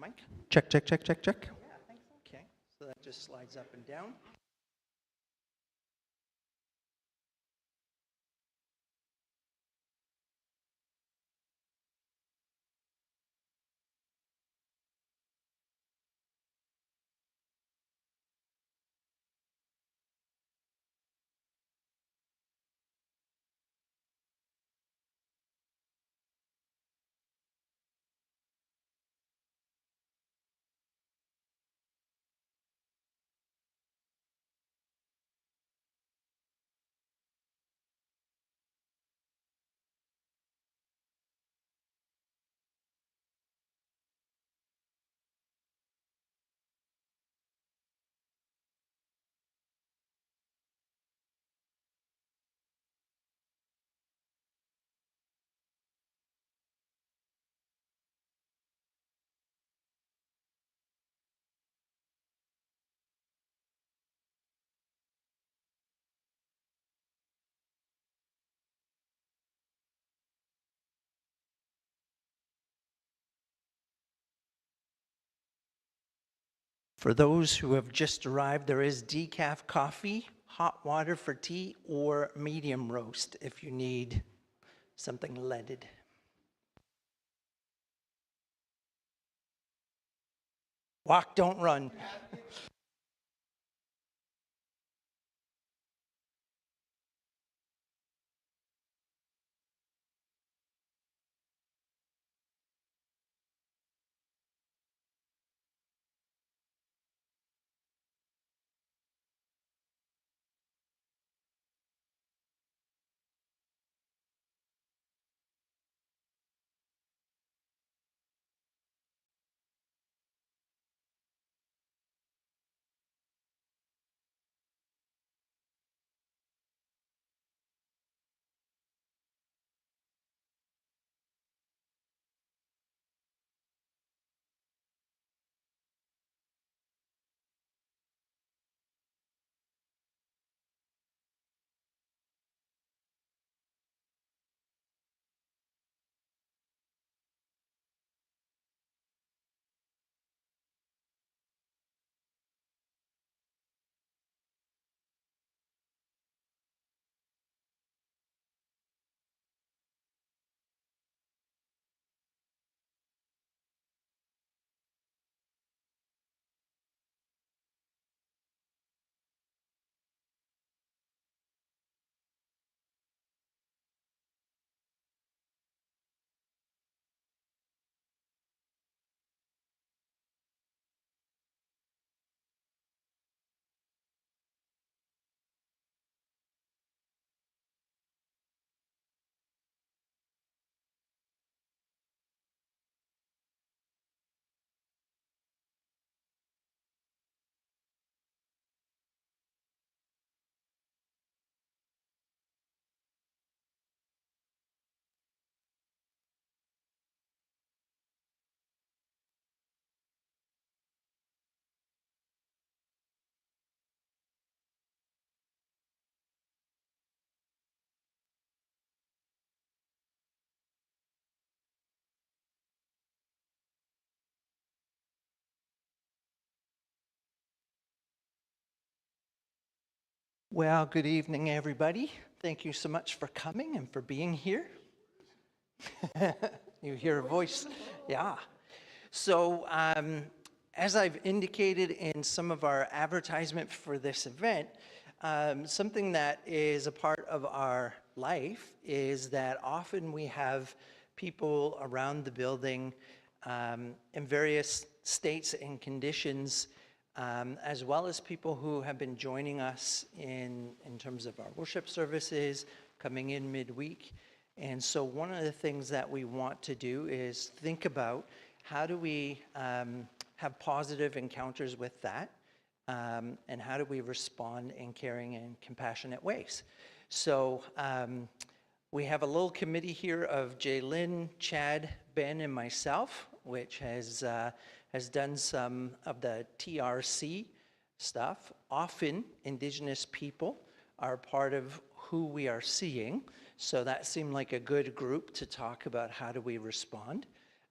Mic? Check, check, check, check, check. Yeah, I think so. Okay, so that just slides up and down. For those who have just arrived, there is decaf coffee, hot water for tea, or medium roast if you need something leaded. Walk, don't run. Well, good evening, everybody. Thank you so much for coming and for being here. You hear a voice? Yeah. So, as I've indicated in some of our advertisement for this event, something that is a part of our life is that often we have people around the building in various states and conditions, as well as people who have been joining us in terms of our worship services, coming in midweek. And so one of the things that we want to do is think about how do we have positive encounters with that, and how do we respond in caring and compassionate ways. So we have a little committee here of Jaylyn, Chad, Ben, and myself, which has done some of the TRC stuff. Often, Indigenous people are part of who we are seeing, so that seemed like a good group to talk about how do we respond.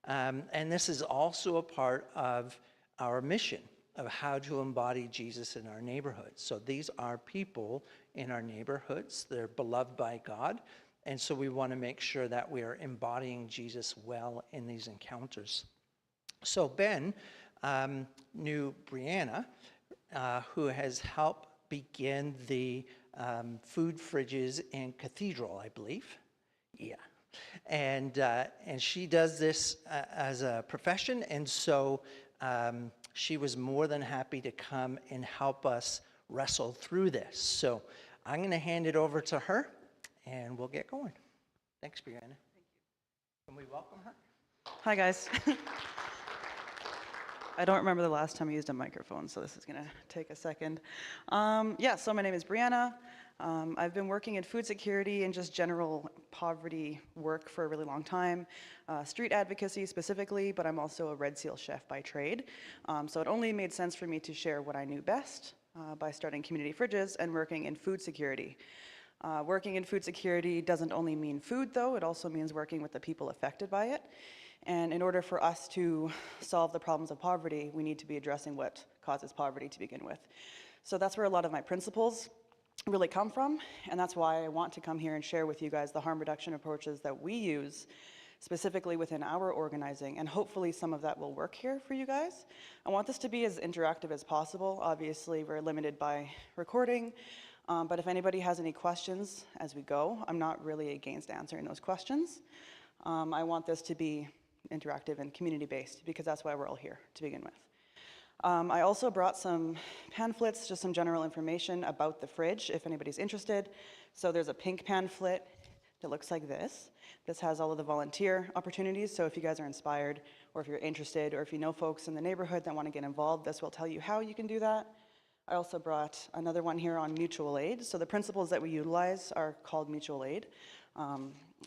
And this is also a part of our mission of how to embody Jesus in our neighborhoods. So these are people in our neighborhoods. They're beloved by God. And so we want to make sure that we are embodying Jesus well in these encounters. So Ben knew Brianna, who has helped begin the food fridges in Cathedral, I believe. Yeah. And she does this as a profession, and so she was more than happy to come and help us wrestle through this. So I'm going to hand it over to her, and we'll get going. Thanks, Brianna. Thank you. Can we welcome her? Hi, guys. I don't remember the last time I used a microphone, so this is going to take a second. So my name is Brianna. I've been working in food security and just general poverty work for a really long time, street advocacy specifically, but I'm also a Red Seal chef by trade. So it only made sense for me to share what I knew best by starting community fridges and working in food security. Working in food security doesn't only mean food, though. It also means working with the people affected by it. And in order for us to solve the problems of poverty, we need to be addressing what causes poverty to begin with. So that's where a lot of my principles really come from, and that's why I want to come here and share with you guys the harm reduction approaches that we use specifically within our organizing, and hopefully some of that will work here for you guys. I want this to be as interactive as possible. Obviously, we're limited by recording, but if anybody has any questions as we go, I'm not really against answering those questions. I want this to be interactive and community-based because that's why we're all here to begin with. I also brought some pamphlets, just some general information about the fridge, if anybody's interested. So there's a pink pamphlet that looks like this. This has all of the volunteer opportunities, so if you guys are inspired, or if you're interested, or if you know folks in the neighborhood that want to get involved, this will tell you how you can do that. I also brought another one here on mutual aid. So the principles that we utilize are called mutual aid.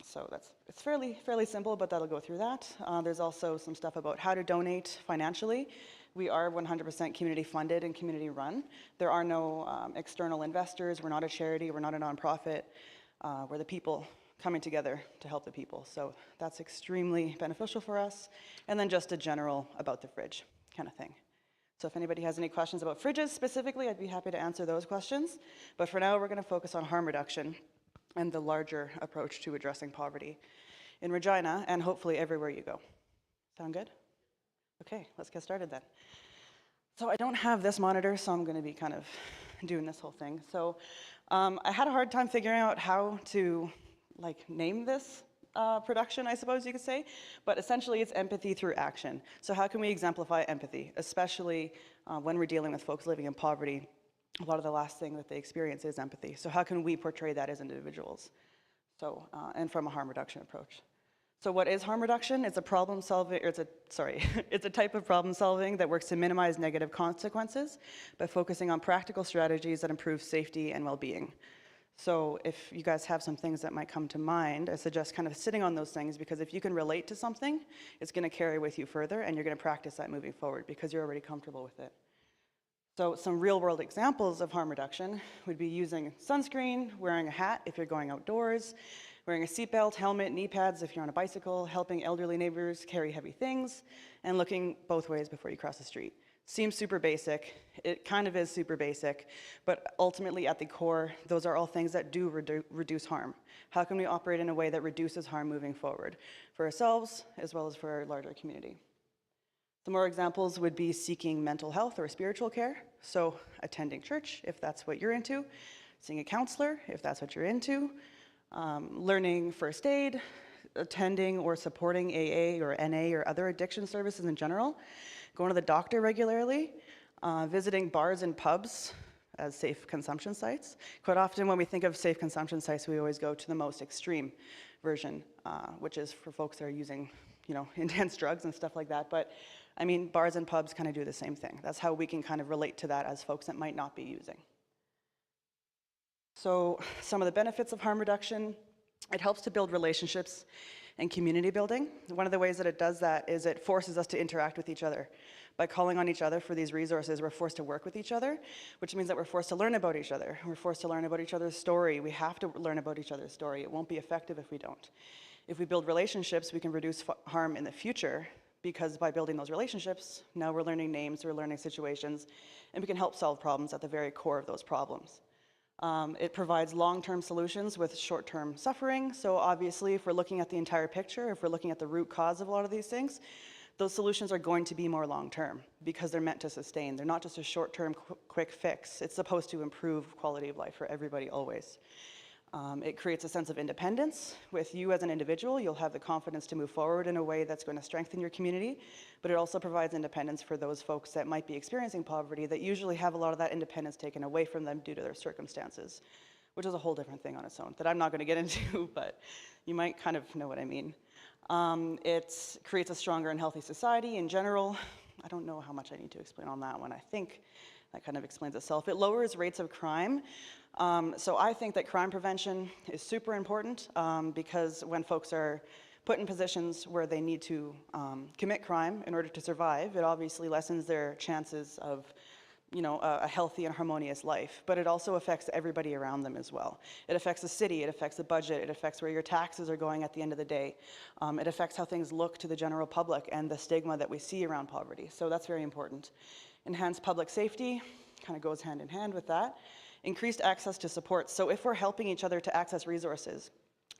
So it's fairly simple, but that'll go through that. There's also some stuff about how to donate financially. We are 100% community funded and community run. There are no external investors. We're not a charity. We're not a nonprofit. We're the people coming together to help the people. So that's extremely beneficial for us. And then just a general about the fridge kind of thing. So if anybody has any questions about fridges specifically, I'd be happy to answer those questions. But for now, we're going to focus on harm reduction and the larger approach to addressing poverty in Regina and hopefully everywhere you go. Sound good? Okay, let's get started then. So I don't have this monitor, so I'm going to be kind of doing this whole thing. So I had a hard time figuring out how to name this production, I suppose you could say, but essentially it's empathy through action. So how can we exemplify empathy, especially when we're dealing with folks living in poverty? A lot of the last thing that they experience is empathy. So how can we portray that as individuals? So, and from a harm reduction approach. So what is harm reduction? It's a problem solving, or it's a type of problem solving that works to minimize negative consequences by focusing on practical strategies that improve safety and well-being. So if you guys have some things that might come to mind, I suggest kind of sitting on those things, because if you can relate to something, it's going to carry with you further, and you're going to practice that moving forward because you're already comfortable with it. So some real-world examples of harm reduction would be using sunscreen, wearing a hat if you're going outdoors, wearing a seatbelt, helmet, knee pads if you're on a bicycle, helping elderly neighbors carry heavy things, and looking both ways before you cross the street. Seems super basic. It kind of is super basic, but ultimately at the core, those are all things that do reduce harm. How can we operate in a way that reduces harm moving forward for ourselves as well as for our larger community? Some more examples would be seeking mental health or spiritual care. So attending church, if that's what you're into, seeing a counselor, if that's what you're into, learning first aid, attending or supporting AA or NA or other addiction services in general, going to the doctor regularly, visiting bars and pubs as safe consumption sites. Quite often when we think of safe consumption sites, we always go to the most extreme version, which is for folks that are using, intense drugs and stuff like that. But I mean, bars and pubs kind of do the same thing. That's how we can kind of relate to that as folks that might not be using. So some of the benefits of harm reduction: it helps to build relationships and community building. One of the ways that it does that is it forces us to interact with each other. By calling on each other for these resources, we're forced to work with each other, which means that we're forced to learn about each other. We're forced to learn about each other's story. We have to learn about each other's story. It won't be effective if we don't. If we build relationships, we can reduce harm in the future, because by building those relationships, now we're learning names, we're learning situations, and we can help solve problems at the very core of those problems. It provides long-term solutions with short-term suffering. So obviously, if we're looking at the entire picture, if we're looking at the root cause of a lot of these things, those solutions are going to be more long-term because they're meant to sustain. They're not just a short-term quick fix. It's supposed to improve quality of life for everybody always. It creates a sense of independence. With you as an individual, you'll have the confidence to move forward in a way that's going to strengthen your community, but it also provides independence for those folks that might be experiencing poverty that usually have a lot of that independence taken away from them due to their circumstances, which is a whole different thing on its own that I'm not going to get into, but you might kind of know what I mean. It creates a stronger and healthy society in general. I don't know how much I need to explain on that one. I think that kind of explains itself. It lowers rates of crime. So I think that crime prevention is super important because when folks are put in positions where they need to commit crime in order to survive, it obviously lessens their chances of a healthy and harmonious life, but it also affects everybody around them as well. It affects the city, it affects the budget, it affects where your taxes are going at the end of the day. It affects how things look to the general public and the stigma that we see around poverty. So that's very important. Enhanced public safety kind of goes hand in hand with that. Increased access to support. So if we're helping each other to access resources,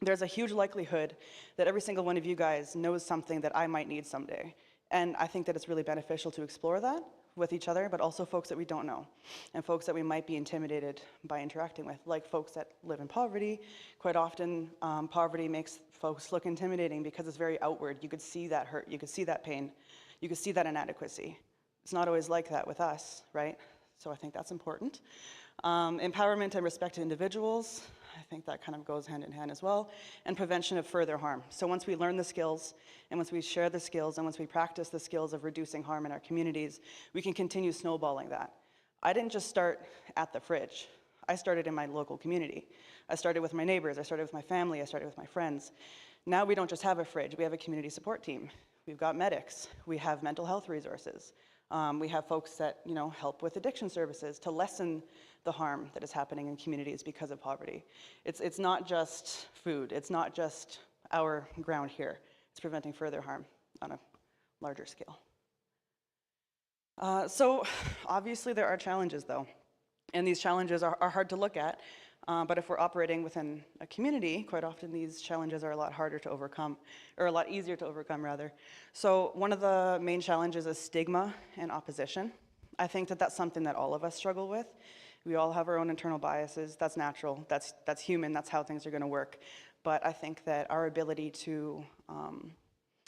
there's a huge likelihood that every single one of you guys knows something that I might need someday. And I think that it's really beneficial to explore that with each other, but also folks that we don't know and folks that we might be intimidated by interacting with, like folks that live in poverty. Quite often, poverty makes folks look intimidating because it's very outward. You could see that hurt, you could see that pain, you could see that inadequacy. It's not always like that with us, right? So I think that's important. Empowerment and respect to individuals, I think that kind of goes hand in hand as well, and prevention of further harm. So once we learn the skills, and once we share the skills, and once we practice the skills of reducing harm in our communities, we can continue snowballing that. I didn't just start at the fridge. I started in my local community. I started with my neighbors, I started with my family, I started with my friends. Now we don't just have a fridge, we have a community support team. We've got medics, we have mental health resources. We have folks that help with addiction services to lessen the harm that is happening in communities because of poverty. It's not just food, it's not just our ground here. It's preventing further harm on a larger scale. So obviously there are challenges though, and these challenges are hard to look at, but if we're operating within a community, quite often these challenges are a lot harder to overcome, or a lot easier to overcome rather. So one of the main challenges is stigma and opposition. I think that that's something that all of us struggle with. We all have our own internal biases. That's natural, that's human, that's how things are gonna work. But I think that our ability to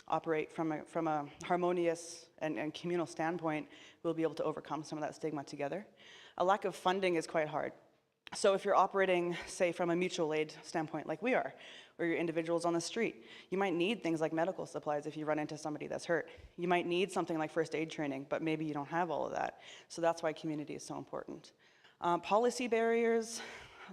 operate from a harmonious and communal standpoint, we'll be able to overcome some of that stigma together. A lack of funding is quite hard. So if you're operating, say, from a mutual aid standpoint like we are, where you're individuals on the street, you might need things like medical supplies if you run into somebody that's hurt. You might need something like first aid training, but maybe you don't have all of that. So that's why community is so important. Policy barriers,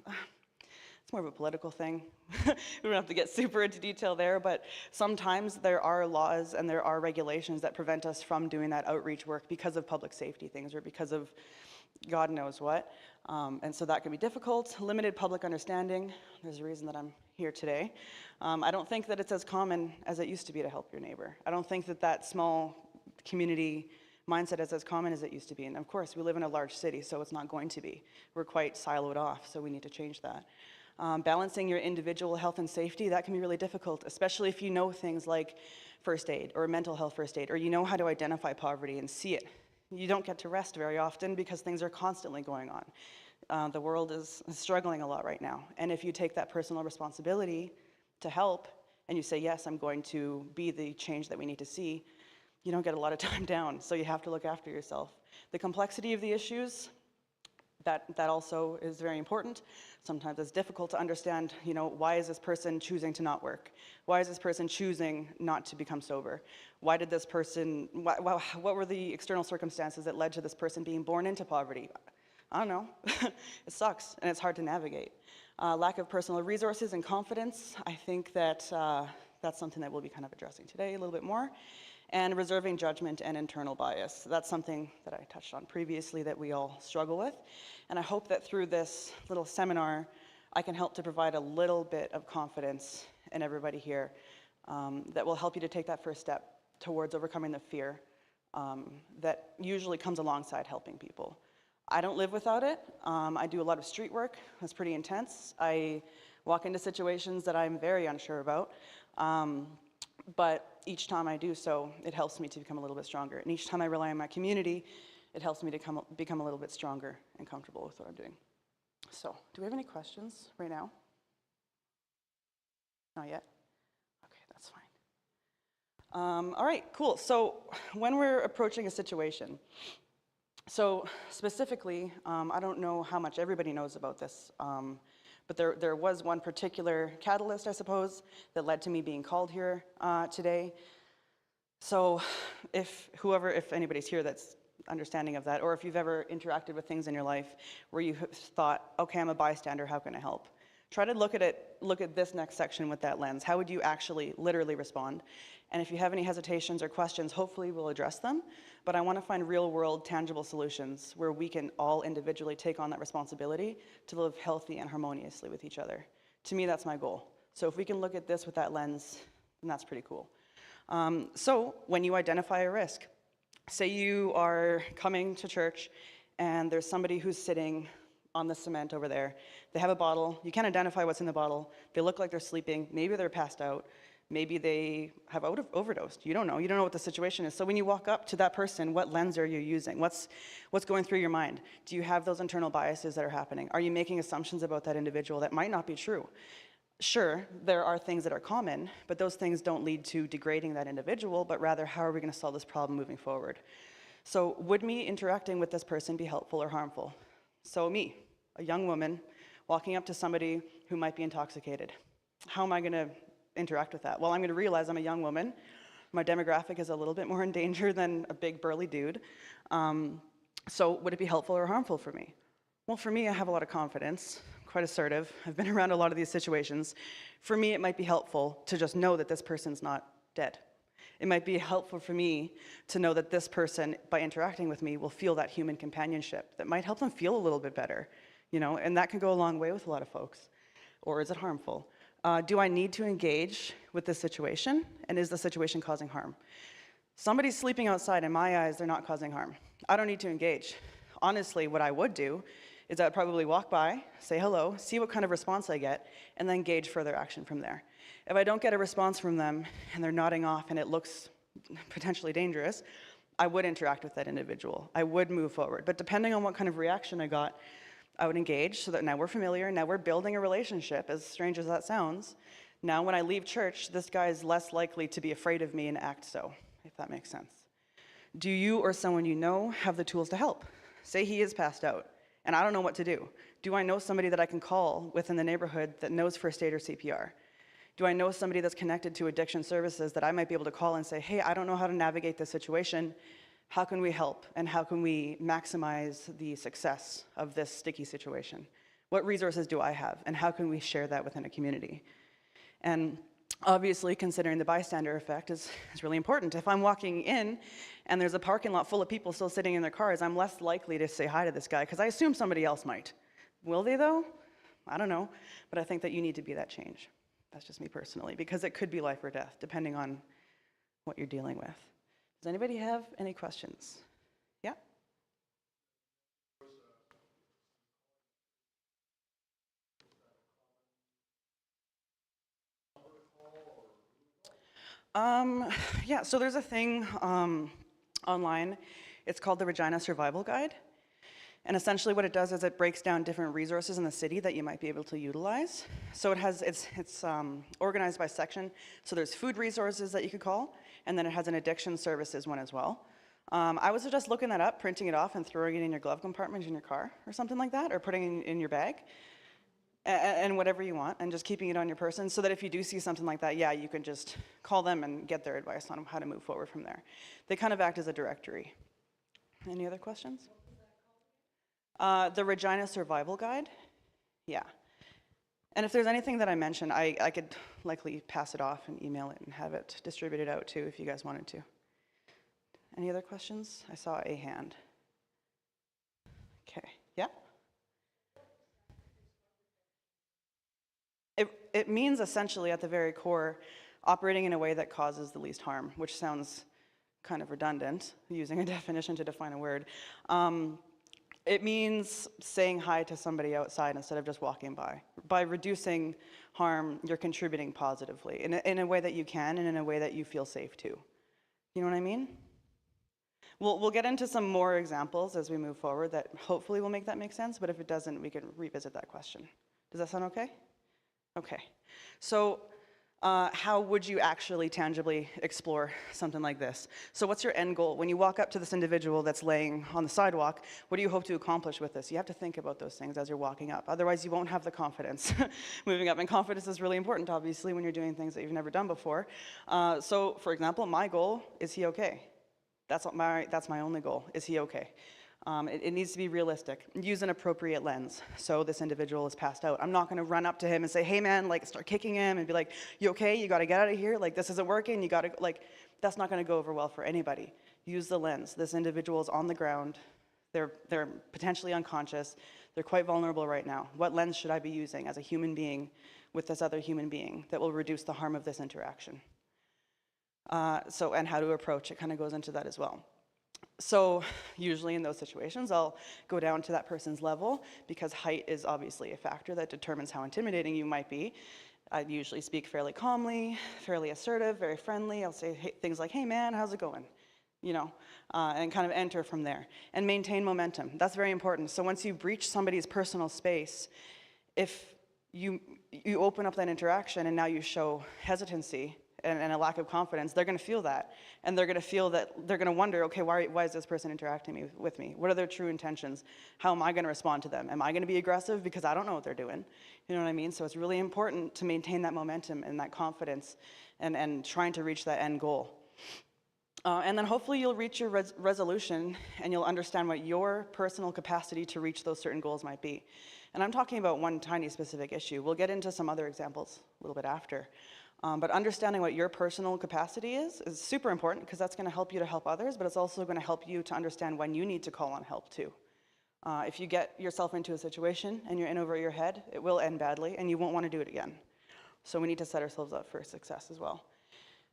it's more of a political thing. We don't have to get super into detail there, but sometimes there are laws and there are regulations that prevent us from doing that outreach work because of public safety things or because of God knows what. And so that can be difficult. Limited public understanding. There's a reason that I'm here today. I don't think that it's as common as it used to be to help your neighbor. I don't think that that small community mindset is as common as it used to be. And of course, we live in a large city, so it's not going to be. We're quite siloed off, so we need to change that. Balancing your individual health and safety, that can be really difficult, especially if you know things like first aid or mental health first aid, or you know how to identify poverty and see it. You don't get to rest very often because things are constantly going on. The world is struggling a lot right now. And if you take that personal responsibility to help and you say, yes, I'm going to be the change that we need to see, you don't get a lot of time down. So you have to look after yourself. The complexity of the issues, that also is very important. Sometimes it's difficult to understand, why is this person choosing to not work? Why is this person choosing not to become sober? Why did this person, what were the external circumstances that led to this person being born into poverty? I don't know. It sucks, and it's hard to navigate. Lack of personal resources and confidence, I think that that's something that we'll be kind of addressing today a little bit more. And reserving judgment and internal bias. That's something that I touched on previously that we all struggle with. And I hope that through this little seminar, I can help to provide a little bit of confidence in everybody here that will help you to take that first step towards overcoming the fear that usually comes alongside helping people. I don't live without it. I do a lot of street work. That's pretty intense. I walk into situations that I'm very unsure about. But each time I do so, it helps me to become a little bit stronger. And each time I rely on my community, it helps me to become a little bit stronger and comfortable with what I'm doing. So, do we have any questions right now? Not yet? Okay, that's fine. All right, cool. So, when we're approaching a situation, so specifically, I don't know how much everybody knows about this, but there was one particular catalyst, I suppose, that led to me being called here today. So if anybody's here that's understanding of that, or if you've ever interacted with things in your life where you thought, okay, I'm a bystander, how can I help? Try to look at this next section with that lens. How would you actually literally respond? And if you have any hesitations or questions, hopefully we'll address them. But I want to find real world, tangible solutions where we can all individually take on that responsibility to live healthy and harmoniously with each other. To me, that's my goal. So if we can look at this with that lens, then that's pretty cool. So when you identify a risk, say you are coming to church and there's somebody who's sitting on the cement over there. They have a bottle. You can't identify what's in the bottle. They look like they're sleeping. Maybe they're passed out. Maybe they have overdosed. You don't know. You don't know what the situation is. So when you walk up to that person, what lens are you using? What's going through your mind? Do you have those internal biases that are happening? Are you making assumptions about that individual that might not be true? Sure, there are things that are common, but those things don't lead to degrading that individual, but rather how are we going to solve this problem moving forward? So would me interacting with this person be helpful or harmful? So me, a young woman, walking up to somebody who might be intoxicated. How am I going to interact with that? Well, I'm going to realize I'm a young woman. My demographic is a little bit more in danger than a big burly dude. So would it be helpful or harmful for me? Well, for me, I have a lot of confidence, quite assertive. I've been around a lot of these situations. For me, it might be helpful to just know that this person's not dead. It might be helpful for me to know that this person, by interacting with me, will feel that human companionship that might help them feel a little bit better, and that can go a long way with a lot of folks. Or is it harmful? Do I need to engage with this situation? And is the situation causing harm? Somebody's sleeping outside. In my eyes, they're not causing harm. I don't need to engage. Honestly, what I would do is I'd probably walk by, say hello, see what kind of response I get, and then gauge further action from there. If I don't get a response from them and they're nodding off and it looks potentially dangerous, I would interact with that individual. I would move forward. But depending on what kind of reaction I got, I would engage so that now we're familiar, now we're building a relationship, as strange as that sounds. Now when I leave church, this guy is less likely to be afraid of me and act so, if that makes sense. Do you or someone you know have the tools to help? Say he is passed out and I don't know what to do. Do I know somebody that I can call within the neighborhood that knows first aid or CPR? Do I know somebody that's connected to addiction services that I might be able to call and say, hey, I don't know how to navigate this situation. How can we help? And how can we maximize the success of this sticky situation? What resources do I have? And how can we share that within a community? And obviously, considering the bystander effect is really important. If I'm walking in and there's a parking lot full of people still sitting in their cars, I'm less likely to say hi to this guy because I assume somebody else might. Will they though? I don't know. But I think that you need to be that change. That's just me personally, because it could be life or death, depending on what you're dealing with. Does anybody have any questions? Yeah? Yeah, so there's a thing online. It's called the Regina Survival Guide. And essentially what it does is it breaks down different resources in the city that you might be able to utilize. So it's organized by section. So there's food resources that you could call, and then it has an addiction services one as well. I was just looking that up, printing it off and throwing it in your glove compartment in your car or something like that, or putting it in your bag, and whatever you want, and just keeping it on your person so that if you do see something like that, yeah, you can just call them and get their advice on how to move forward from there. They kind of act as a directory. Any other questions? The Regina Survival Guide, yeah. And if there's anything that I mentioned, I could likely pass it off and email it and have it distributed out too if you guys wanted to. Any other questions? I saw a hand. Okay, yeah? It means essentially at the very core, operating in a way that causes the least harm, which sounds kind of redundant, using a definition to define a word. It means saying hi to somebody outside instead of just walking by. By reducing harm, you're contributing positively in a way that you can and in a way that you feel safe too. You know what I mean? We'll get into some more examples as we move forward that hopefully will make that make sense, but if it doesn't, we can revisit that question. Does that sound okay? Okay. So how would you actually tangibly explore something like this? So what's your end goal? When you walk up to this individual that's laying on the sidewalk, what do you hope to accomplish with this? You have to think about those things as you're walking up. Otherwise, you won't have the confidence moving up. And confidence is really important, obviously, when you're doing things that you've never done before. So, for example, my goal, is he okay? That's my only goal. Is he okay? It needs to be realistic. Use an appropriate lens. So this individual is passed out. I'm not going to run up to him and say, hey man, like start kicking him and be like, you okay? You got to get out of here. Like this isn't working. You got to, like, that's not going to go over well for anybody. Use the lens. This individual is on the ground. They're potentially unconscious. They're quite vulnerable right now. What lens should I be using as a human being with this other human being that will reduce the harm of this interaction? And how to approach it kind of goes into that as well. So usually in those situations, I'll go down to that person's level because height is obviously a factor that determines how intimidating you might be. I usually speak fairly calmly, fairly assertive, very friendly. I'll say things like, hey man, how's it going? You know, and kind of enter from there. And maintain momentum. That's very important. So once you breach somebody's personal space, if you open up that interaction and now you show hesitancy, and a lack of confidence, they're going to feel that. And they're going to feel that, they're going to wonder, okay, why is this person interacting with me? What are their true intentions? How am I going to respond to them? Am I going to be aggressive because I don't know what they're doing? You know what I mean? So it's really important to maintain that momentum and that confidence and trying to reach that end goal. And then hopefully you'll reach your resolution and you'll understand what your personal capacity to reach those certain goals might be. And I'm talking about one tiny specific issue. We'll get into some other examples a little bit after. But understanding what your personal capacity is super important because that's going to help you to help others, but it's also going to help you to understand when you need to call on help too. If you get yourself into a situation and you're in over your head, it will end badly and you won't want to do it again. So we need to set ourselves up for success as well.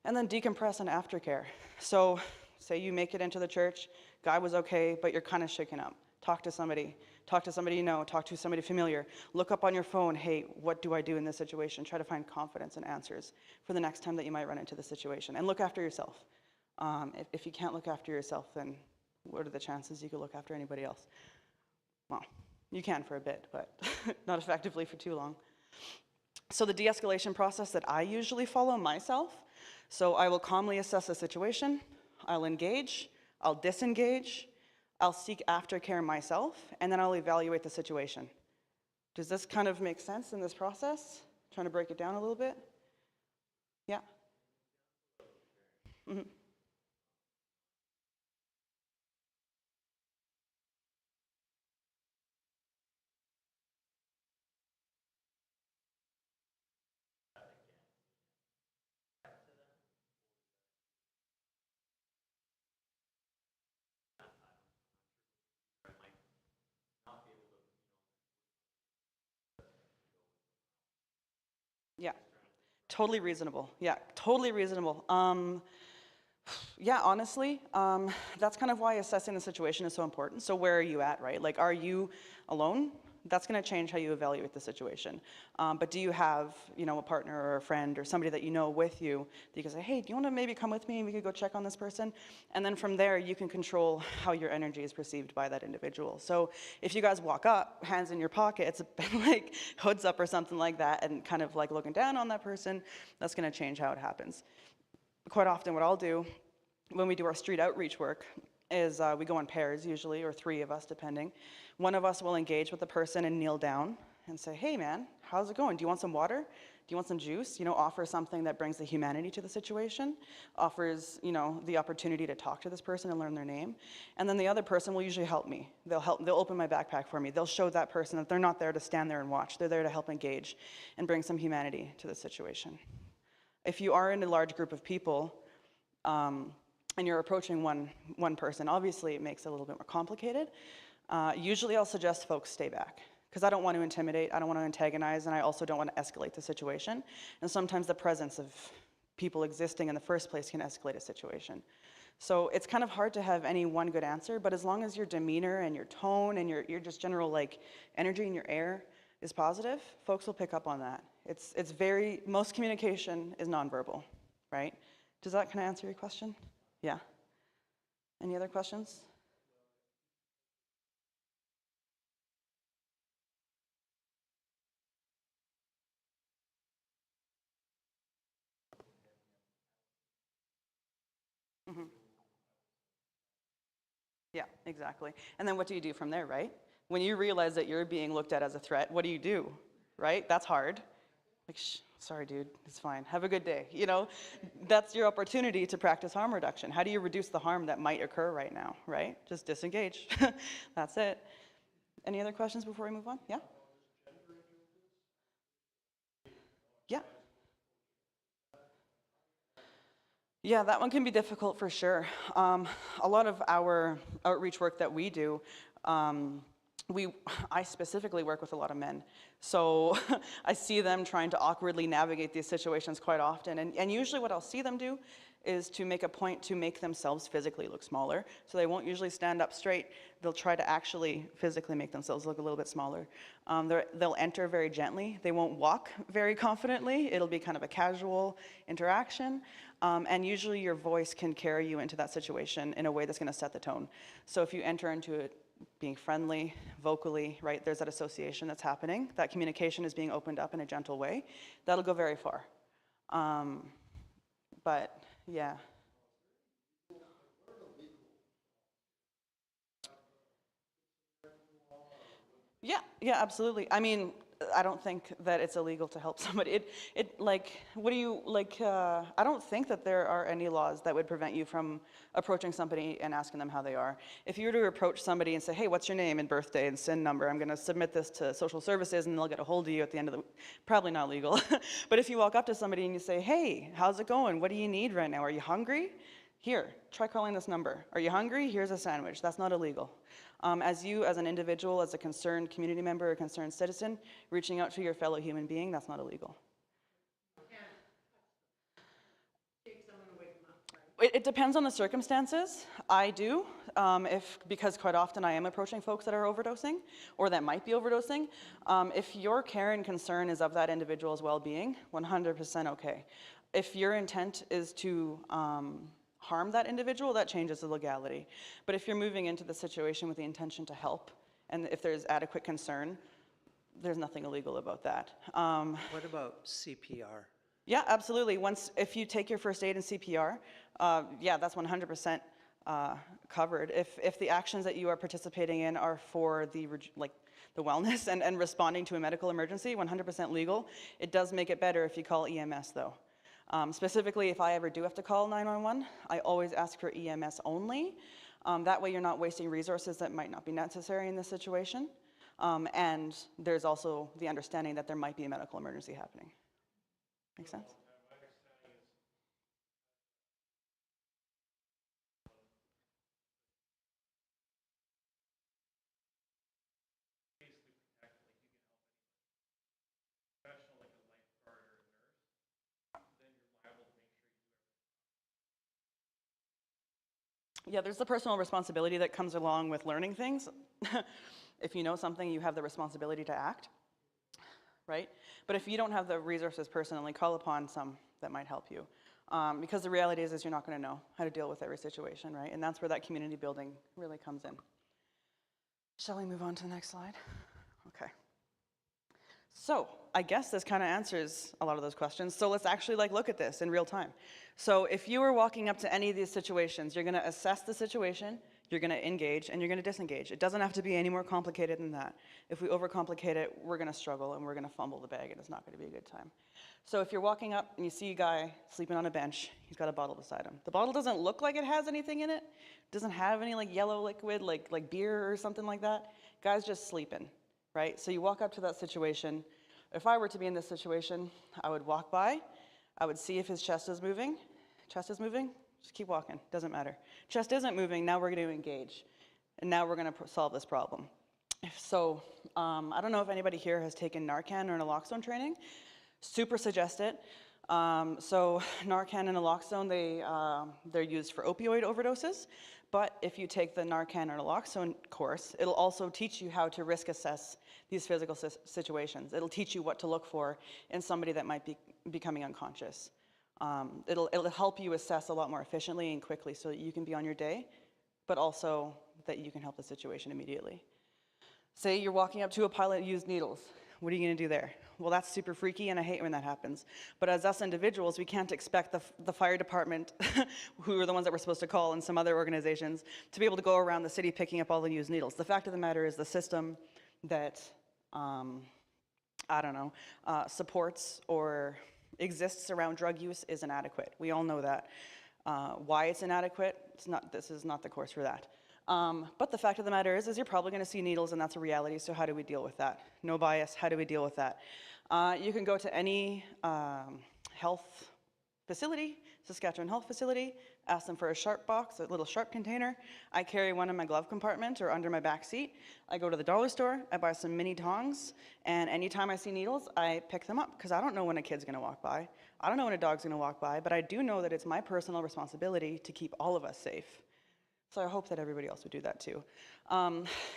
And then decompress and aftercare. So say you make it into the church, guy was okay, but you're kind of shaken up. Talk to somebody you know, talk to somebody familiar. Look up on your phone, hey, what do I do in this situation? Try to find confidence and answers for the next time that you might run into the situation. And look after yourself. If you can't look after yourself, then what are the chances you could look after anybody else? Well, you can for a bit, but not effectively for too long. So the de-escalation process that I usually follow myself, so I will calmly assess the situation, I'll engage, I'll disengage, I'll seek aftercare myself, and then I'll evaluate the situation. Does this kind of make sense in this process? Trying to break it down a little bit? Yeah? Mm-hmm. Yeah, totally reasonable. Yeah, totally reasonable. Yeah, honestly, that's kind of why assessing the situation is so important. So where are you at, right? Like, are you alone? That's going to change how you evaluate the situation. But do you have, you know, a partner or a friend or somebody that you know with you that you can say, hey, do you want to maybe come with me and we could go check on this person? And then from there, you can control how your energy is perceived by that individual. So if you guys walk up, hands in your pockets, like hoods up or something like that, and kind of like looking down on that person, that's going to change how it happens. Quite often what I'll do when we do our street outreach work is we go in pairs usually, or 3 of us depending. One of us will engage with the person and kneel down and say, hey man, how's it going? Do you want some water? Do you want some juice? You know, offer something that brings the humanity to the situation, offers, you know, the opportunity to talk to this person and learn their name. And then the other person will usually help me. They'll open my backpack for me. They'll show that person that they're not there to stand there and watch. They're there to help engage and bring some humanity to the situation. If you are in a large group of people, and you're approaching one person, obviously it makes it a little bit more complicated. Usually I'll suggest folks stay back because I don't want to intimidate, I don't want to antagonize, and I also don't want to escalate the situation. And sometimes the presence of people existing in the first place can escalate a situation. So it's kind of hard to have any one good answer, but as long as your demeanor and your tone and your just general like energy in your air is positive, folks will pick up on that. It's very, most communication is nonverbal, right? Does that kind of answer your question? Yeah. Any other questions? Mm-hmm. Yeah, exactly. And then what do you do from there, right? When you realize that you're being looked at as a threat, what do? Right? That's hard. Like, sorry, dude, it's fine. Have a good day. You know, that's your opportunity to practice harm reduction. How do you reduce the harm that might occur right now, right? Just disengage. That's it. Any other questions before we move on? Yeah? Yeah. Yeah, that one can be difficult for sure. A lot of our outreach work that we do, I specifically work with a lot of men. So I see them trying to awkwardly navigate these situations quite often. And usually what I'll see them do is to make a point to make themselves physically look smaller. So they won't usually stand up straight. They'll try to actually physically make themselves look a little bit smaller. They'll enter very gently. They won't walk very confidently. It'll be kind of a casual interaction. And usually your voice can carry you into that situation in a way that's going to set the tone. So if you enter into it being friendly, vocally, right, there's that association that's happening. That communication is being opened up in a gentle way. That'll go very far. But yeah. Yeah, absolutely. I mean, I don't think that it's illegal to help somebody. I don't think that there are any laws that would prevent you from approaching somebody and asking them how they are. If you were to approach somebody and say, hey, what's your name and birthday and SIN number? I'm going to submit this to social services and they'll get a hold of you at the end of the, probably not legal. But if you walk up to somebody and you say, hey, how's it going? What do you need right now? Are you hungry? Here, try calling this number. Are you hungry? Here's a sandwich. That's not illegal. As an individual, as a concerned community member, a concerned citizen, reaching out to your fellow human being, that's not illegal. It depends on the circumstances. I do, because quite often I am approaching folks that are overdosing or that might be overdosing. If your care and concern is of that individual's well-being, 100% okay. If your intent is to harm that individual, that changes the legality. But if you're moving into the situation with the intention to help, and if there's adequate concern, there's nothing illegal about that. What about CPR? Yeah, absolutely. If you take your first aid and CPR, yeah, that's 100% covered. If the actions that you are participating in are for the wellness and responding to a medical emergency, 100% legal. It does make it better if you call EMS though. Specifically, if I ever do have to call 911, I always ask for EMS only. That way you're not wasting resources that might not be necessary in this situation. And there's also the understanding that there might be a medical emergency happening. Make sense? Yeah, there's the personal responsibility that comes along with learning things. If you know something, you have the responsibility to act, right? But if you don't have the resources personally, call upon some that might help you. Because the reality is you're not going to know how to deal with every situation, right? And that's where that community building really comes in. Shall we move on to the next slide? Okay. So I guess this kind of answers a lot of those questions. So let's actually look at this in real time. So if you were walking up to any of these situations, you're going to assess the situation, you're going to engage, and you're going to disengage. It doesn't have to be any more complicated than that. If we overcomplicate it, we're going to struggle and we're going to fumble the bag and it's not going to be a good time. So if you're walking up and you see a guy sleeping on a bench, he's got a bottle beside him. The bottle doesn't look like it has anything in it. It doesn't have any yellow liquid like beer or something like that. Guy's just sleeping, right? So you walk up to that situation. If I were to be in this situation, I would walk by, I would see if his chest is moving. Chest is moving, just keep walking, doesn't matter. Chest isn't moving, now we're going to engage. And now we're going to solve this problem. So I don't know if anybody here has taken Narcan or naloxone training. Super suggest it. So Narcan and naloxone, they're used for opioid overdoses, but if you take the Narcan or naloxone course, it'll also teach you how to risk assess these physical situations. It'll teach you what to look for in somebody that might be becoming unconscious. It'll help you assess a lot more efficiently and quickly so that you can be on your day, but also that you can help the situation immediately. Say you're walking up to a pile of used needles. What are you going to do there? Well, that's super freaky, and I hate when that happens. But as us individuals, we can't expect the fire department, who are the ones that we're supposed to call, and some other organizations, to be able to go around the city picking up all the used needles. The fact of the matter is the system that, supports or exists around drug use is inadequate. We all know that. Why it's inadequate, this is not the course for that. But the fact of the matter is you're probably going to see needles, and that's a reality, so how do we deal with that? No bias, how do we deal with that? You can go to any health facility, Saskatchewan health facility, ask them for a sharp box, a little sharp container. I carry one in my glove compartment or under my back seat. I go to the dollar store, I buy some mini tongs, and anytime I see needles, I pick them up, because I don't know when a kid's going to walk by. I don't know when a dog's going to walk by, but I do know that it's my personal responsibility to keep all of us safe. So I hope that everybody else would do that too.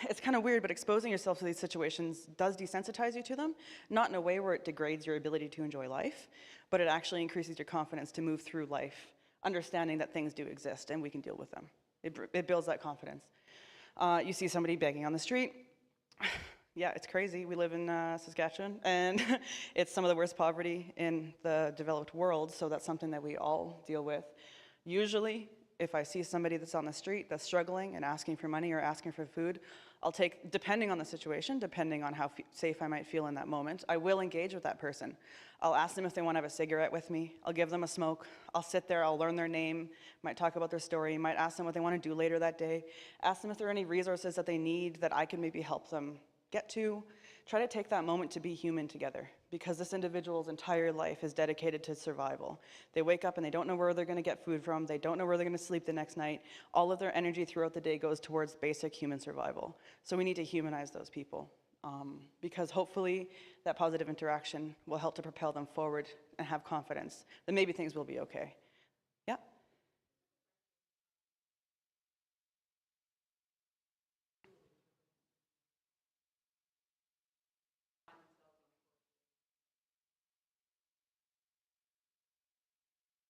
It's kind of weird, but exposing yourself to these situations does desensitize you to them, not in a way where it degrades your ability to enjoy life, but it actually increases your confidence to move through life, understanding that things do exist and we can deal with them. It builds that confidence. You see somebody begging on the street. Yeah, it's crazy. We live in Saskatchewan, and it's some of the worst poverty in the developed world, so that's something that we all deal with. Usually, if I see somebody that's on the street that's struggling and asking for money or asking for food, I'll take, depending on the situation, depending on how safe I might feel in that moment, I will engage with that person. I'll ask them if they want to have a cigarette with me. I'll give them a smoke. I'll sit there, I'll learn their name, might talk about their story, might ask them what they want to do later that day, ask them if there are any resources that they need that I can maybe help them get to. Try to take that moment to be human together, because this individual's entire life is dedicated to survival. They wake up and they don't know where they're going to get food from. They don't know where they're going to sleep the next night. All of their energy throughout the day goes towards basic human survival. So we need to humanize those people, because hopefully that positive interaction will help to propel them forward and have confidence that maybe things will be okay. Yeah?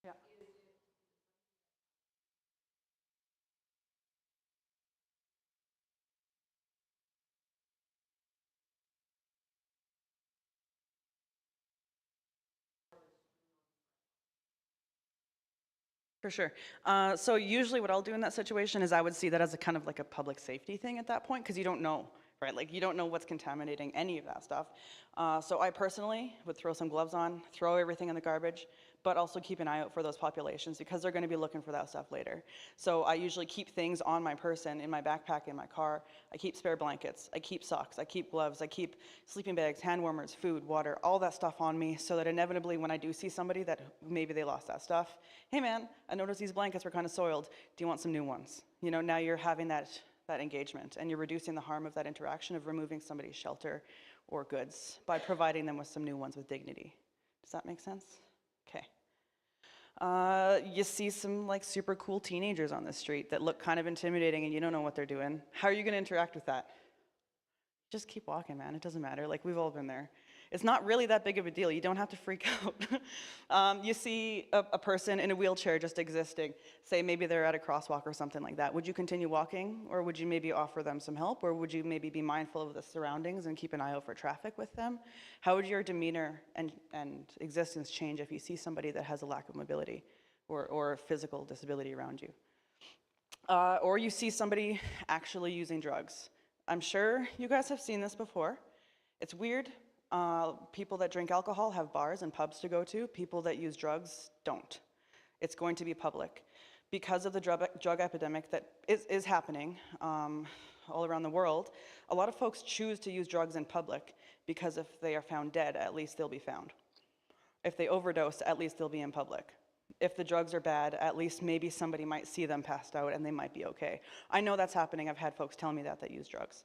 Yeah. For sure. So usually what I'll do in that situation is I would see that as a kind of like a public safety thing at that point, because you don't know, right? Like you don't know what's contaminating any of that stuff. So I personally would throw some gloves on, throw everything in the garbage, but also keep an eye out for those populations, because they're going to be looking for that stuff later. So I usually keep things on my person, in my backpack, in my car. I keep spare blankets, I keep socks, I keep gloves, I keep sleeping bags, hand warmers, food, water, all that stuff on me, so that inevitably when I do see somebody that maybe they lost that stuff, hey man, I noticed these blankets were kind of soiled. Do you want some new ones? You know, now you're having that engagement, and you're reducing the harm of that interaction of removing somebody's shelter or goods by providing them with some new ones with dignity. Does that make sense? Okay. You see some like super cool teenagers on the street that look kind of intimidating and you don't know what they're doing. How are you going to interact with that? Just keep walking, man. It doesn't matter. Like, we've all been there. It's not really that big of a deal. You don't have to freak out. You see a person in a wheelchair just existing. Say maybe they're at a crosswalk or something like that. Would you continue walking, or would you maybe offer them some help, or would you maybe be mindful of the surroundings and keep an eye out for traffic with them? How would your demeanor and existence change if you see somebody that has a lack of mobility or physical disability around you? Or you see somebody actually using drugs. I'm sure you guys have seen this before. It's weird. People that drink alcohol have bars and pubs to go to. People that use drugs don't. It's going to be public. Because of the drug epidemic that is happening all around the world, a lot of folks choose to use drugs in public, because if they are found dead, at least they'll be found. If they overdose, at least they'll be in public. If the drugs are bad, at least maybe somebody might see them passed out and they might be okay. I know that's happening. I've had folks tell me that use drugs.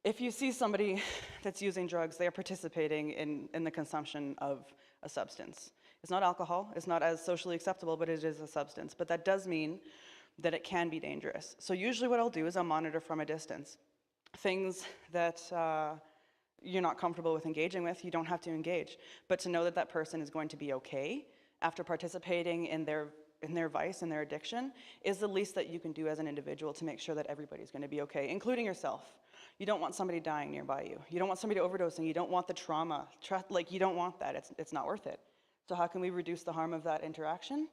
If you see somebody that's using drugs, they are participating in the consumption of a substance. It's not alcohol, it's not as socially acceptable, but it is a substance. But that does mean that it can be dangerous. So usually what I'll do is I'll monitor from a distance. Things that you're not comfortable with engaging with, you don't have to engage. But to know that that person is going to be okay after participating in their vice and their addiction is the least that you can do as an individual to make sure that everybody's going to be okay, including yourself. You don't want somebody dying nearby you. You don't want somebody overdosing. You don't want the trauma. Like, you don't want that. It's not worth it. So how can we reduce the harm of that interaction?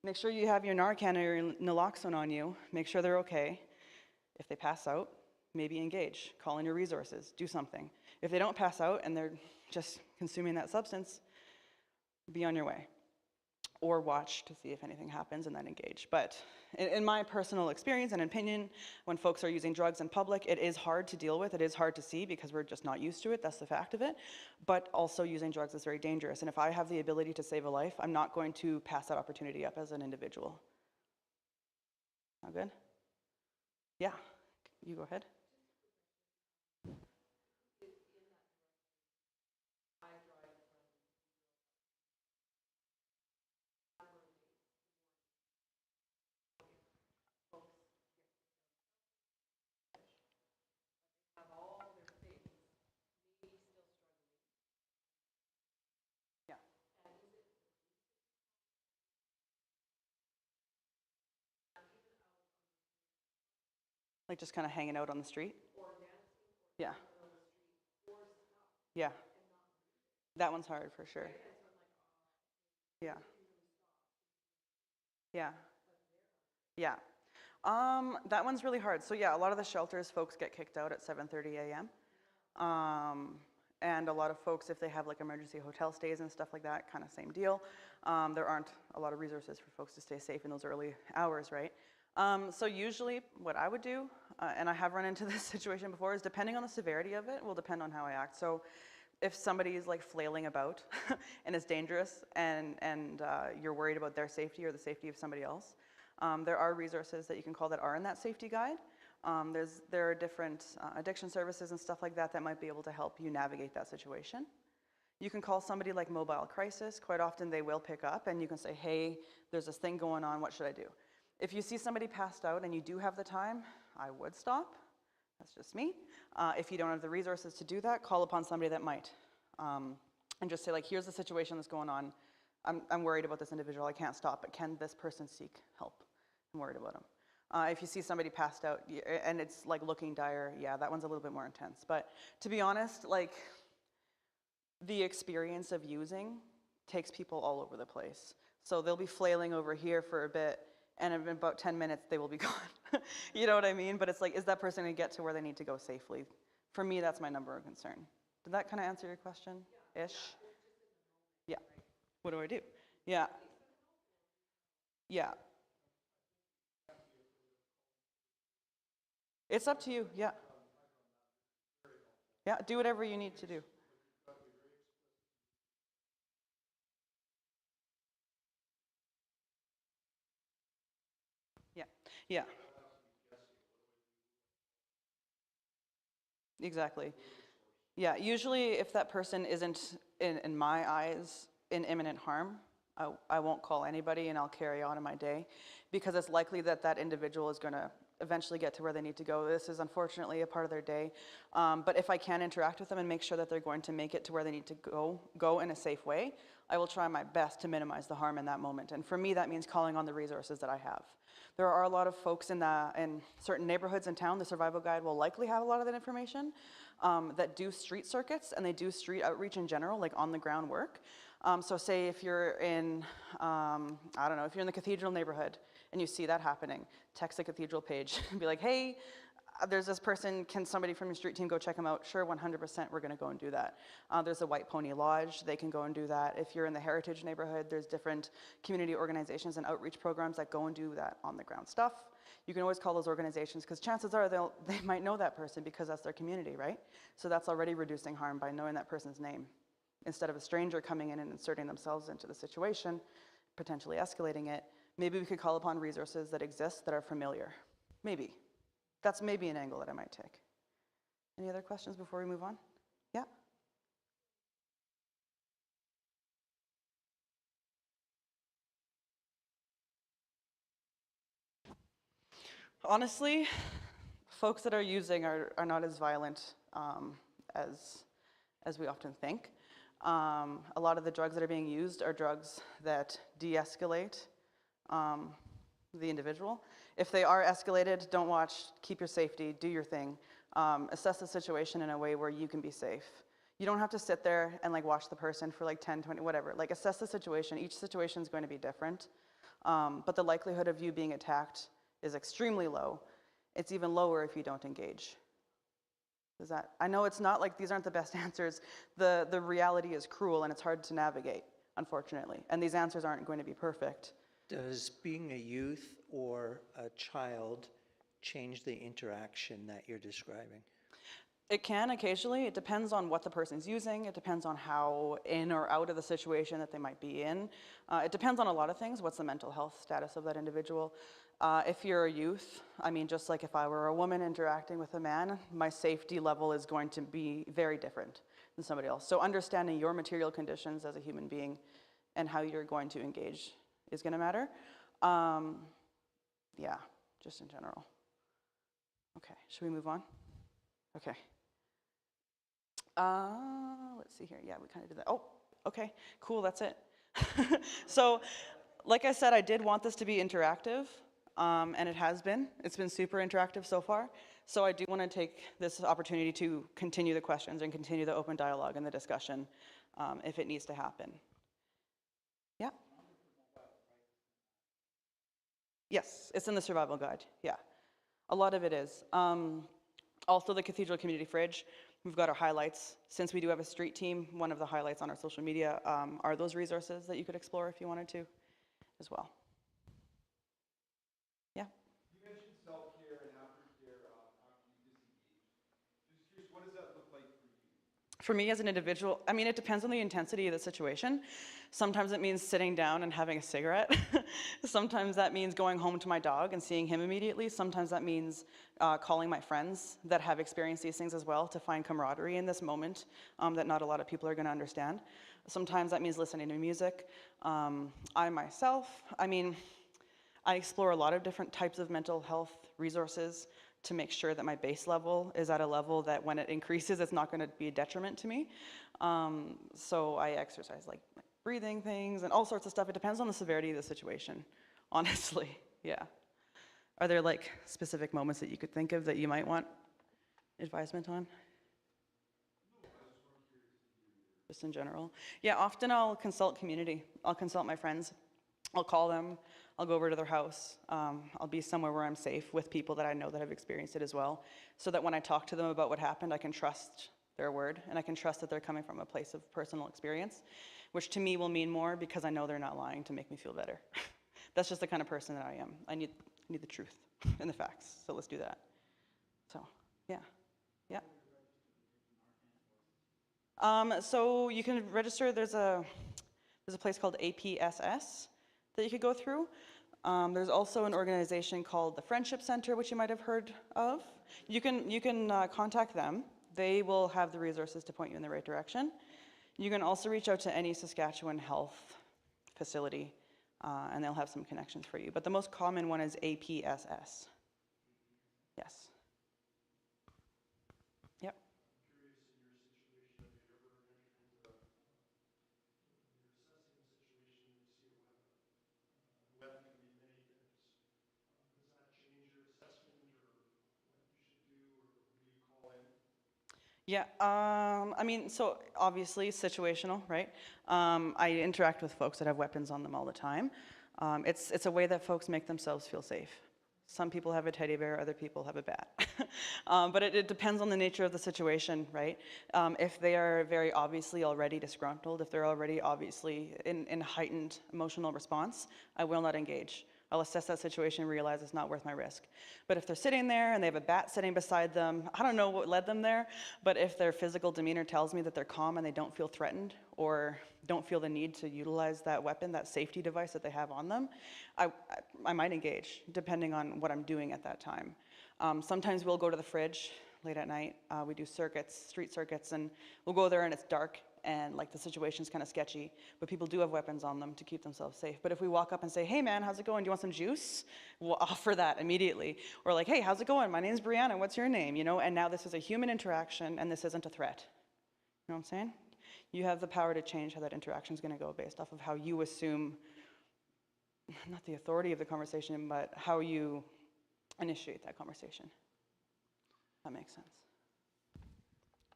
Make sure you have your Narcan or your naloxone on you. Make sure they're okay. If they pass out, maybe engage. Call in your resources. Do something. If they don't pass out and they're just consuming that substance, be on your way. Or watch to see if anything happens and then engage. But in my personal experience and opinion, when folks are using drugs in public, it is hard to deal with, it is hard to see because we're just not used to it, that's the fact of it. But also using drugs is very dangerous. And if I have the ability to save a life, I'm not going to pass that opportunity up as an individual. Sound good? Yeah, you go ahead. Yeah. Like just kind of hanging out on the street? Yeah. Yeah. That one's hard for sure. Yeah. Yeah. Yeah. That one's really hard. So yeah, a lot of the shelters, folks get kicked out at 7:30 a.m. And a lot of folks, if they have like emergency hotel stays and stuff like that, kind of same deal. There aren't a lot of resources for folks to stay safe in those early hours, right? So usually what I would do, and I have run into this situation before, is depending on the severity of it, will depend on how I act. So if somebody is like flailing about and it's dangerous and you're worried about their safety or the safety of somebody else, there are resources that you can call that are in that safety guide. There are different addiction services and stuff like that that might be able to help you navigate that situation. You can call somebody like Mobile Crisis. Quite often they will pick up and you can say, hey, there's this thing going on, what should I do? If you see somebody passed out and you do have the time, I would stop. That's just me. If you don't have the resources to do that, call upon somebody that might. And just say like, here's the situation that's going on. I'm worried about this individual, I can't stop, but can this person seek help? I'm worried about them. If you see somebody passed out and it's like looking dire, yeah, that one's a little bit more intense. But to be honest, like the experience of using takes people all over the place. So they'll be flailing over here for a bit and in about 10 minutes they will be gone. You know what I mean? But it's like, is that person gonna get to where they need to go safely? For me, that's my number one concern. Did that kind of answer your question-ish? Yeah. What do I do? Yeah. Yeah. It's up to you, yeah. Yeah, do whatever you need to do. Yeah, yeah. Exactly. Yeah, usually if that person isn't, in my eyes, in imminent harm, I won't call anybody and I'll carry on in my day because it's likely that that individual is going to eventually get to where they need to go. This is unfortunately a part of their day. But if I can interact with them and make sure that they're going to make it to where they need to go in a safe way, I will try my best to minimize the harm in that moment. And for me, that means calling on the resources that I have. There are a lot of folks in certain neighborhoods in town, the survival guide will likely have a lot of that information, that do street circuits and they do street outreach in general, like on the ground work. So say if you're in, I don't know, if you're in the cathedral neighborhood and you see that happening, text the cathedral page and be like, hey, there's this person, can somebody from your street team go check them out? Sure, 100%, we're gonna go and do that. There's a White Pony Lodge, they can go and do that. If you're in the heritage neighborhood, there's different community organizations and outreach programs that go and do that on the ground stuff. You can always call those organizations because chances are they might know that person because that's their community, right? So that's already reducing harm by knowing that person's name. Instead of a stranger coming in and inserting themselves into the situation, potentially escalating it, maybe we could call upon resources that exist that are familiar. Maybe. That's maybe an angle that I might take. Any other questions before we move on? Yeah? Honestly, folks that are using are not as violent as we often think. A lot of the drugs that are being used are drugs that de-escalate the individual. If they are escalated, don't watch, keep your safety, do your thing. Assess the situation in a way where you can be safe. You don't have to sit there and like watch the person for like 10, 20, whatever. Like assess the situation. Each situation is going to be different. But the likelihood of you being attacked is extremely low. It's even lower if you don't engage. I know it's not like these aren't the best answers. The reality is cruel and it's hard to navigate, unfortunately. And these answers aren't going to be perfect. Does being a youth or a child change the interaction that you're describing? It can occasionally. It depends on what the person's using. It depends on how in or out of the situation that they might be in. It depends on a lot of things. What's the mental health status of that individual? If you're a youth, I mean, just like if I were a woman interacting with a man, my safety level is going to be very different than somebody else. So understanding your material conditions as a human being and how you're going to engage is going to matter. Yeah, just in general. Okay, should we move on? Okay. Let's see here. Yeah, we kind of did that. Oh, okay, cool, that's it. So, like I said, I did want this to be interactive, and it has been. It's been super interactive so far. So I do want to take this opportunity to continue the questions and continue the open dialogue and the discussion if it needs to happen. Yeah? Yes, it's in the survival guide, yeah. A lot of it is. Also the Cathedral Community Fridge, we've got our highlights. Since we do have a street team, one of the highlights on our social media are those resources that you could explore if you wanted to as well. Yeah? You mentioned self-care and aftercare after you disengage. Just curious, what does that look like for you? For me as an individual, I mean, it depends on the intensity of the situation. Sometimes it means sitting down and having a cigarette. Sometimes that means going home to my dog and seeing him immediately. Sometimes that means calling my friends that have experienced these things as well to find camaraderie in this moment that not a lot of people are going to understand. Sometimes that means listening to music. I myself, I mean, I explore a lot of different types of mental health resources to make sure that my base level is at a level that when it increases, it's not going to be a detriment to me. So I exercise like breathing things and all sorts of stuff. It depends on the severity of the situation, honestly, yeah. Are there like specific moments that you could think of that you might want advisement on? Just in general? Yeah, often I'll consult community. I'll consult my friends. I'll call them, I'll go over to their house, I'll be somewhere where I'm safe with people that I know that have experienced it as well, so that when I talk to them about what happened, I can trust their word, and I can trust that they're coming from a place of personal experience, which to me will mean more because I know they're not lying to make me feel better. That's just the kind of person that I am. I need the truth and the facts, so let's do that. So, yeah. Yeah. So you can register, there's a place called APSS that you could go through. There's also an organization called the Friendship Center, which you might have heard of. You can contact them. They will have the resources to point you in the right direction. You can also reach out to any Saskatchewan health facility, and they'll have some connections for you. But the most common one is APSS. Yes. Yep. Yeah, I mean, so obviously situational, right? I interact with folks that have weapons on them all the time. It's a way that folks make themselves feel safe. Some people have a teddy bear, other people have a bat. But it depends on the nature of the situation, right? If they are very obviously already disgruntled, if they're already obviously in heightened emotional response, I will not engage. I'll assess that situation and realize it's not worth my risk. But if they're sitting there and they have a bat sitting beside them, I don't know what led them there, but if their physical demeanor tells me that they're calm and they don't feel threatened or don't feel the need to utilize that weapon, that safety device that they have on them, I might engage, depending on what I'm doing at that time. Sometimes we'll go to the fridge late at night. We do circuits, street circuits, and we'll go there and it's dark and like the situation's kind of sketchy, but people do have weapons on them to keep themselves safe. But if we walk up and say, hey man, how's it going? Do you want some juice? We'll offer that immediately. Or like, hey, how's it going? My name's Brianna, what's your name? You know, and now this is a human interaction and this isn't a threat. You know what I'm saying? You have the power to change how that interaction is going to go based off of how you assume, not the authority of the conversation, but how you initiate that conversation. That makes sense.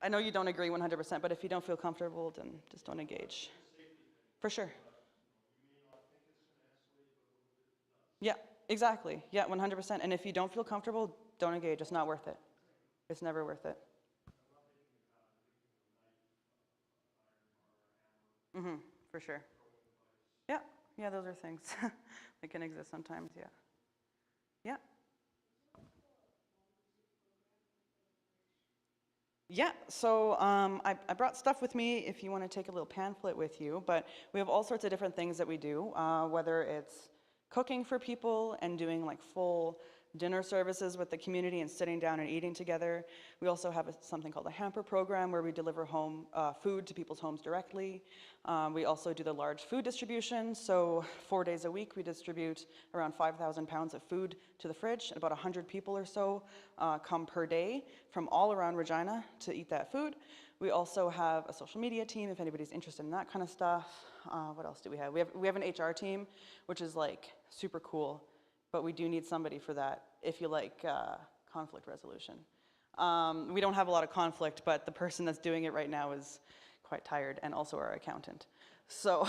I know you don't agree 100%, but if you don't feel comfortable, then just don't engage. For sure. Yeah, exactly. Yeah, 100%. And if you don't feel comfortable, don't engage. It's not worth it. It's never worth it. Mm-hmm, for sure. Yeah, yeah, those are things that can exist sometimes, yeah. Yeah. Yeah, so I brought stuff with me if you want to take a little pamphlet with you, but we have all sorts of different things that we do, whether it's cooking for people and doing like full dinner services with the community and sitting down and eating together. We also have something called a hamper program where we deliver home food to people's homes directly. We also do the large food distribution, so 4 days a week we distribute around 5,000 pounds of food to the fridge, and about 100 people or so come per day from all around Regina to eat that food. We also have a social media team if anybody's interested in that kind of stuff. What else do we have? We have an HR team, which is like super cool, but we do need somebody for that if you like conflict resolution. We don't have a lot of conflict, but the person that's doing it right now is quite tired, and also our accountant. So,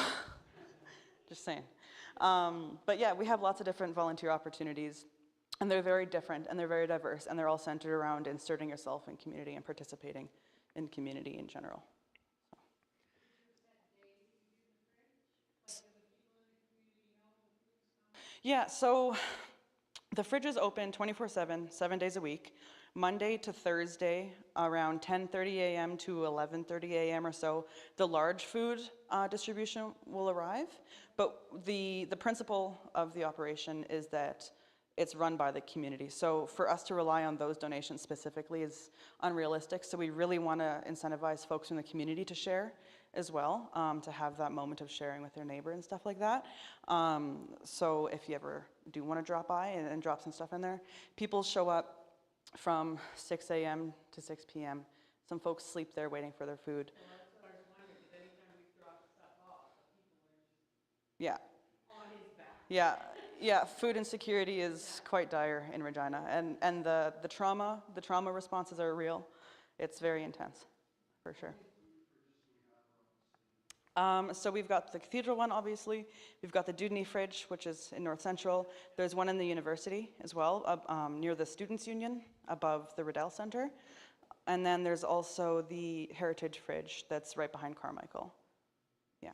just saying. But yeah, we have lots of different volunteer opportunities, and they're very different, and they're very diverse, and they're all centered around inserting yourself in community and participating in community in general. Yeah, so the fridge is open 24/7, 7 days a week, Monday to Thursday, around 10:30 a.m. to 11:30 a.m. or so. The large food distribution will arrive, but the principle of the operation is that it's run by the community. So for us to rely on those donations specifically is unrealistic. So we really want to incentivize folks in the community to share as well, to have that moment of sharing with their neighbor and stuff like that. So if you ever do want to drop by and drop some stuff in there, people show up from 6 a.m. to 6 p.m. Some folks sleep there waiting for their food. Well, that's what I was wondering, because anytime we drop stuff off, the people are just Yeah. on his back. Yeah, yeah, food insecurity is quite dire in Regina, and the trauma responses are real. It's very intense, for sure. So we've got the cathedral one, obviously. We've got the Dudney fridge, which is in North Central. There's one in the university as well, near the Students' Union, above the Riddell Center. And then there's also the Heritage fridge that's right behind Carmichael. Yeah.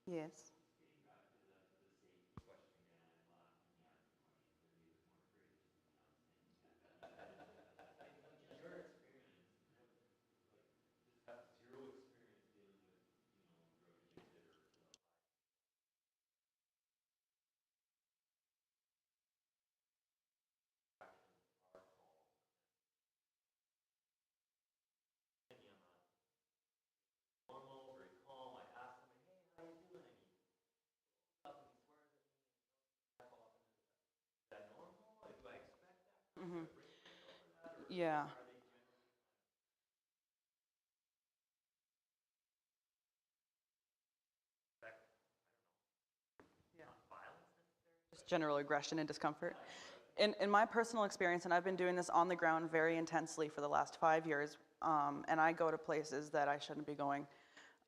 Yes. Mm-hmm. Yeah. Just general aggression and discomfort. In my personal experience, and I've been doing this on the ground very intensely for the last 5 years, and I go to places that I shouldn't be going,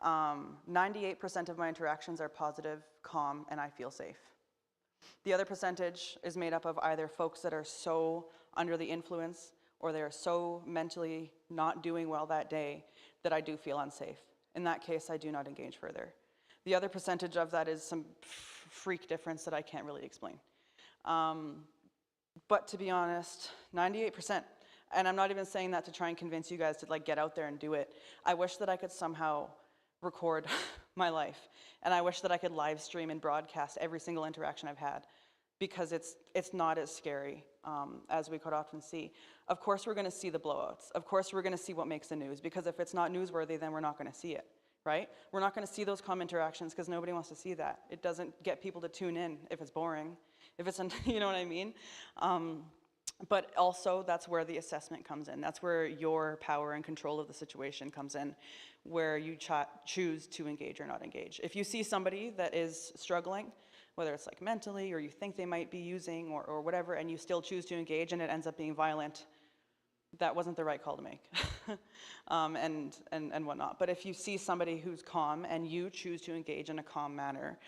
98% of my interactions are positive, calm, and I feel safe. The other percentage is made up of either folks that are so under the influence or they are so mentally not doing well that day that I do feel unsafe. In that case, I do not engage further. The other percentage of that is some freak difference that I can't really explain. But to be honest, 98%, and I'm not even saying that to try and convince you guys to like get out there and do it. I wish that I could somehow record my life, and I wish that I could live stream and broadcast every single interaction I've had, because it's not as scary as we could often see. Of course, we're going to see the blowouts. Of course, we're going to see what makes the news, because if it's not newsworthy, then we're not going to see it, right? We're not going to see those calm interactions because nobody wants to see that. It doesn't get people to tune in if it's boring, if it's, you know what I mean? But also, that's where the assessment comes in. That's where your power and control of the situation comes in, where you choose to engage or not engage. If you see somebody that is struggling, whether it's like mentally or you think they might be using or whatever, and you still choose to engage and it ends up being violent, that wasn't the right call to make, and whatnot. But if you see somebody who's calm and you choose to engage in a calm manner,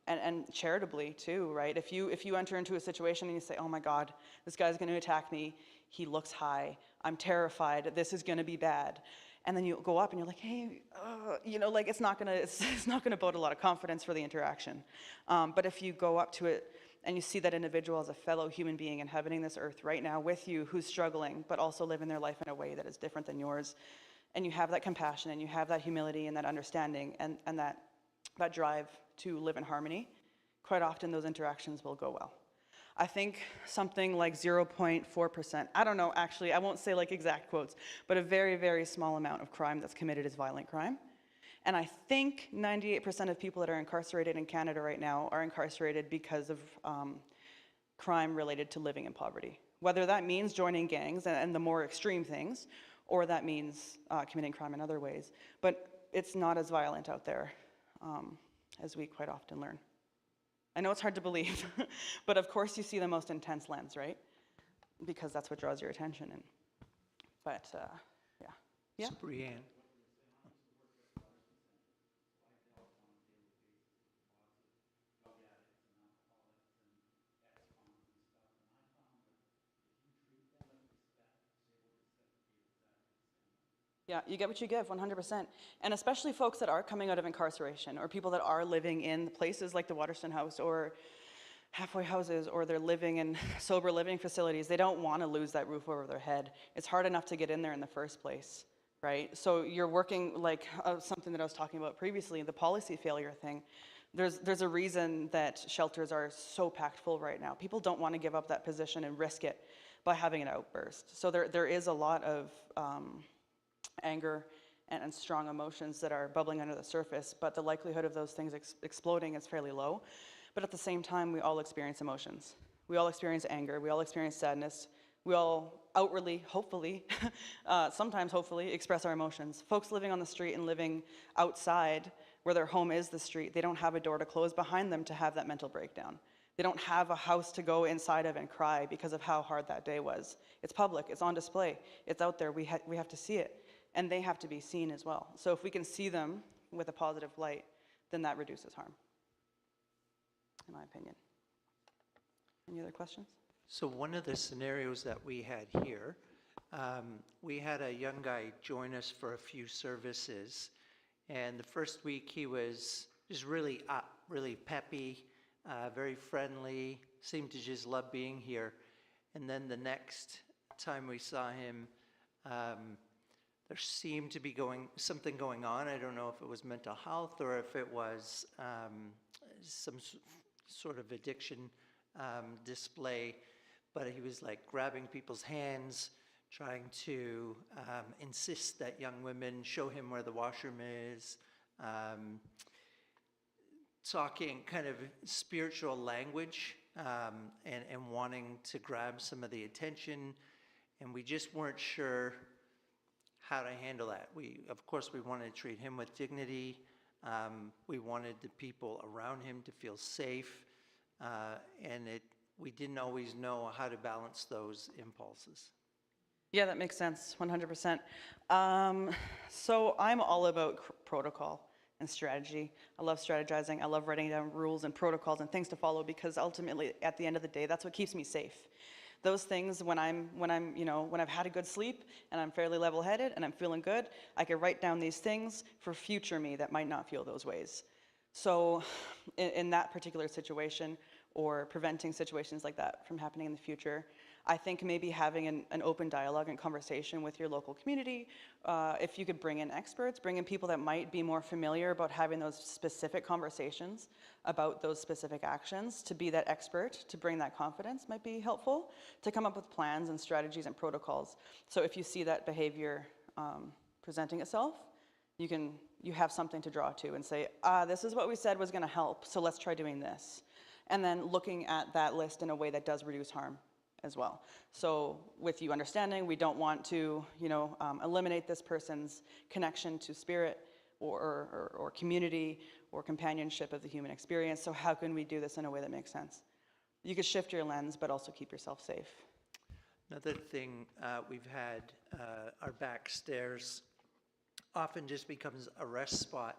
and charitably too, right? If you enter into a situation and you say, oh my God, this guy's going to attack me, he looks high, I'm terrified, this is going to be bad, and then you go up and you're like, hey, you know, like it's not gonna bode a lot of confidence for the interaction. But if you go up to it and you see that individual as a fellow human being inhabiting this earth right now with you, who's struggling, but also living their life in a way that is different than yours, and you have that compassion and you have that humility and that understanding and that drive to live in harmony, quite often those interactions will go well. I think something like 0.4%, I don't know, actually, I won't say like exact quotes, but a very, very small amount of crime that's committed is violent crime. And I think 98% of people that are incarcerated in Canada right now are incarcerated because of crime related to living in poverty. Whether that means joining gangs and the more extreme things, or that means committing crime in other ways. But it's not as violent out there as we quite often learn. I know it's hard to believe, but of course you see the most intense lens, right? Because that's what draws your attention. But yeah. Yeah. So Brianne. Yeah, you get what you give, 100%. And especially folks that are coming out of incarceration, or people that are living in places like the Waterston House or halfway houses, or they're living in sober living facilities. They don't want to lose that roof over their head. It's hard enough to get in there in the first place, right? So you're working like something that I was talking about previously, the policy failure thing. There's a reason that shelters are so packed full right now. People don't want to give up that position and risk it by having an outburst. So there is a lot of anger and strong emotions that are bubbling under the surface, but the likelihood of those things exploding is fairly low. But at the same time, we all experience emotions. We all experience anger. We all experience sadness. We all outwardly, hopefully, sometimes hopefully, express our emotions. Folks living on the street and living outside, where their home is the street, they don't have a door to close behind them to have that mental breakdown. They don't have a house to go inside of and cry because of how hard that day was. It's public, it's on display, it's out there, we have to see it. And they have to be seen as well. So if we can see them with a positive light, then that reduces harm, in my opinion. Any other questions? So one of the scenarios that we had here, we had a young guy join us for a few services, and the first week he was just really up, really peppy, very friendly, seemed to just love being here. And then the next time we saw him, there seemed to be something going on. I don't know if it was mental health or if it was some sort of addiction display, but he was like grabbing people's hands, trying to insist that young women show him where the washroom is, talking kind of spiritual language and wanting to grab some of the attention, and we just weren't sure how to handle that. Of course, we wanted to treat him with dignity. We wanted the people around him to feel safe, and we didn't always know how to balance those impulses. Yeah, that makes sense, 100%. So I'm all about protocol and strategy. I love strategizing. I love writing down rules and protocols and things to follow, because ultimately, at the end of the day, that's what keeps me safe. Those things, when I've had a good sleep and I'm fairly level-headed and I'm feeling good, I can write down these things for future me that might not feel those ways. So in that particular situation, or preventing situations like that from happening in the future, I think maybe having an open dialogue and conversation with your local community, if you could bring in experts, bring in people that might be more familiar about having those specific conversations about those specific actions, to be that expert, to bring that confidence might be helpful, to come up with plans and strategies and protocols. So if you see that behavior presenting itself, you have something to draw to and say, this is what we said was gonna help, so let's try doing this. And then looking at that list in a way that does reduce harm as well. So with you understanding, we don't want to, eliminate this person's connection to spirit or community or companionship of the human experience. So how can we do this in a way that makes sense? You could shift your lens, but also keep yourself safe. Another thing we've had, our back stairs often just becomes a rest spot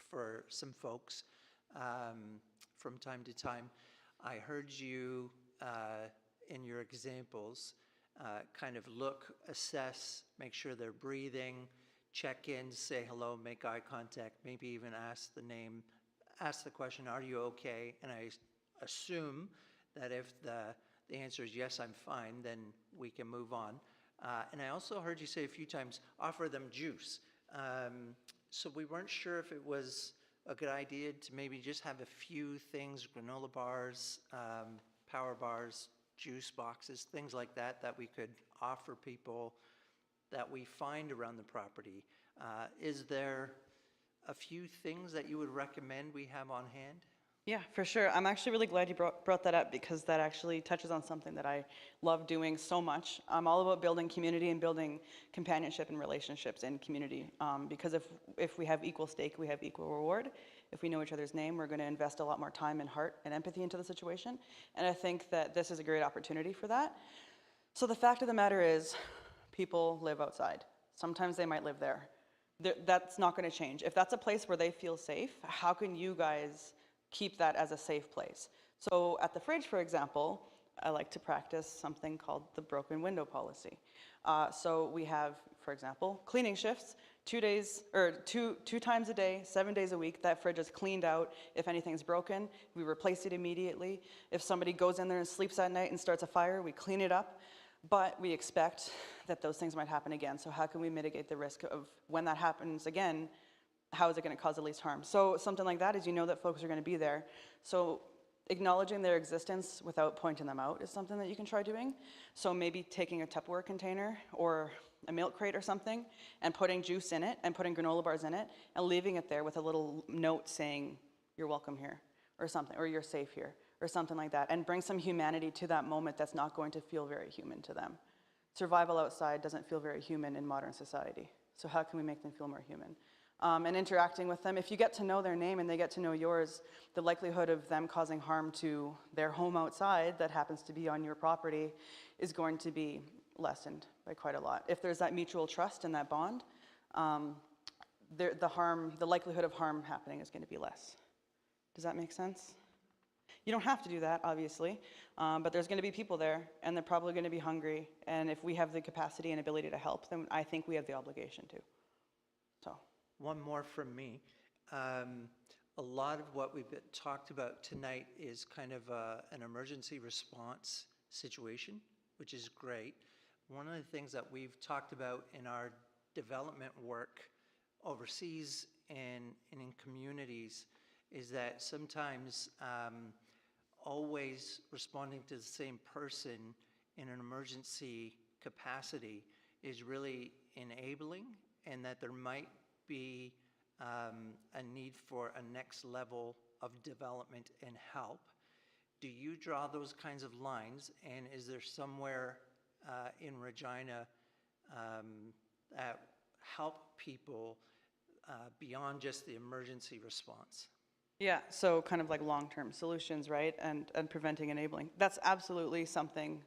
for some folks from time to time. I heard you in your examples kind of look, assess, make sure they're breathing, check in, say hello, make eye contact, maybe even ask the name, ask the question, are you okay? And I assume that if the answer is yes, I'm fine, then we can move on. And I also heard you say a few times, offer them juice. So we weren't sure if it was a good idea to maybe just have a few things, granola bars, power bars, juice boxes, things like that, that we could offer people that we find around the property. Is there a few things that you would recommend we have on hand? Yeah, for sure. I'm actually really glad you brought that up, because that actually touches on something that I love doing so much. I'm all about building community and building companionship and relationships in community, because if we have equal stake, we have equal reward. If we know each other's name, we're going to invest a lot more time and heart and empathy into the situation. And I think that this is a great opportunity for that. So the fact of the matter is, people live outside. Sometimes they might live there. That's not going to change. If that's a place where they feel safe, how can you guys keep that as a safe place? So at the fridge, for example, I like to practice something called the broken window policy. So we have, for example, cleaning shifts, 2 days, or two times a day, 7 days a week. That fridge is cleaned out. If anything's broken, we replace it immediately. If somebody goes in there and sleeps at night and starts a fire, we clean it up. But we expect that those things might happen again. So how can we mitigate the risk of when that happens again? How is it going to cause the least harm? So something like that is, you know that folks are going to be there. So acknowledging their existence without pointing them out is something that you can try doing. So maybe taking a Tupperware container or a milk crate or something and putting juice in it and putting granola bars in it and leaving it there with a little note saying, you're welcome here, or something, or you're safe here, or something like that, and bring some humanity to that moment that's not going to feel very human to them. Survival outside doesn't feel very human in modern society. So how can we make them feel more human? And interacting with them. If you get to know their name and they get to know yours, the likelihood of them causing harm to their home outside that happens to be on your property is going to be lessened by quite a lot. If there's that mutual trust and that bond, the likelihood of harm happening is going to be less. Does that make sense? You don't have to do that, obviously, but there's going to be people there, and they're probably going to be hungry, and if we have the capacity and ability to help them, I think we have the obligation to. So. One more from me. A lot of what we've talked about tonight is kind of an emergency response situation, which is great. One of the things that we've talked about in our development work overseas and in communities is that sometimes always responding to the same person in an emergency capacity is really enabling, and that there might be a need for a next level of development and help. Do you draw those kinds of lines, and is there somewhere in Regina that help people beyond just the emergency response? Yeah, so kind of like long-term solutions, right? And preventing enabling. That's absolutely something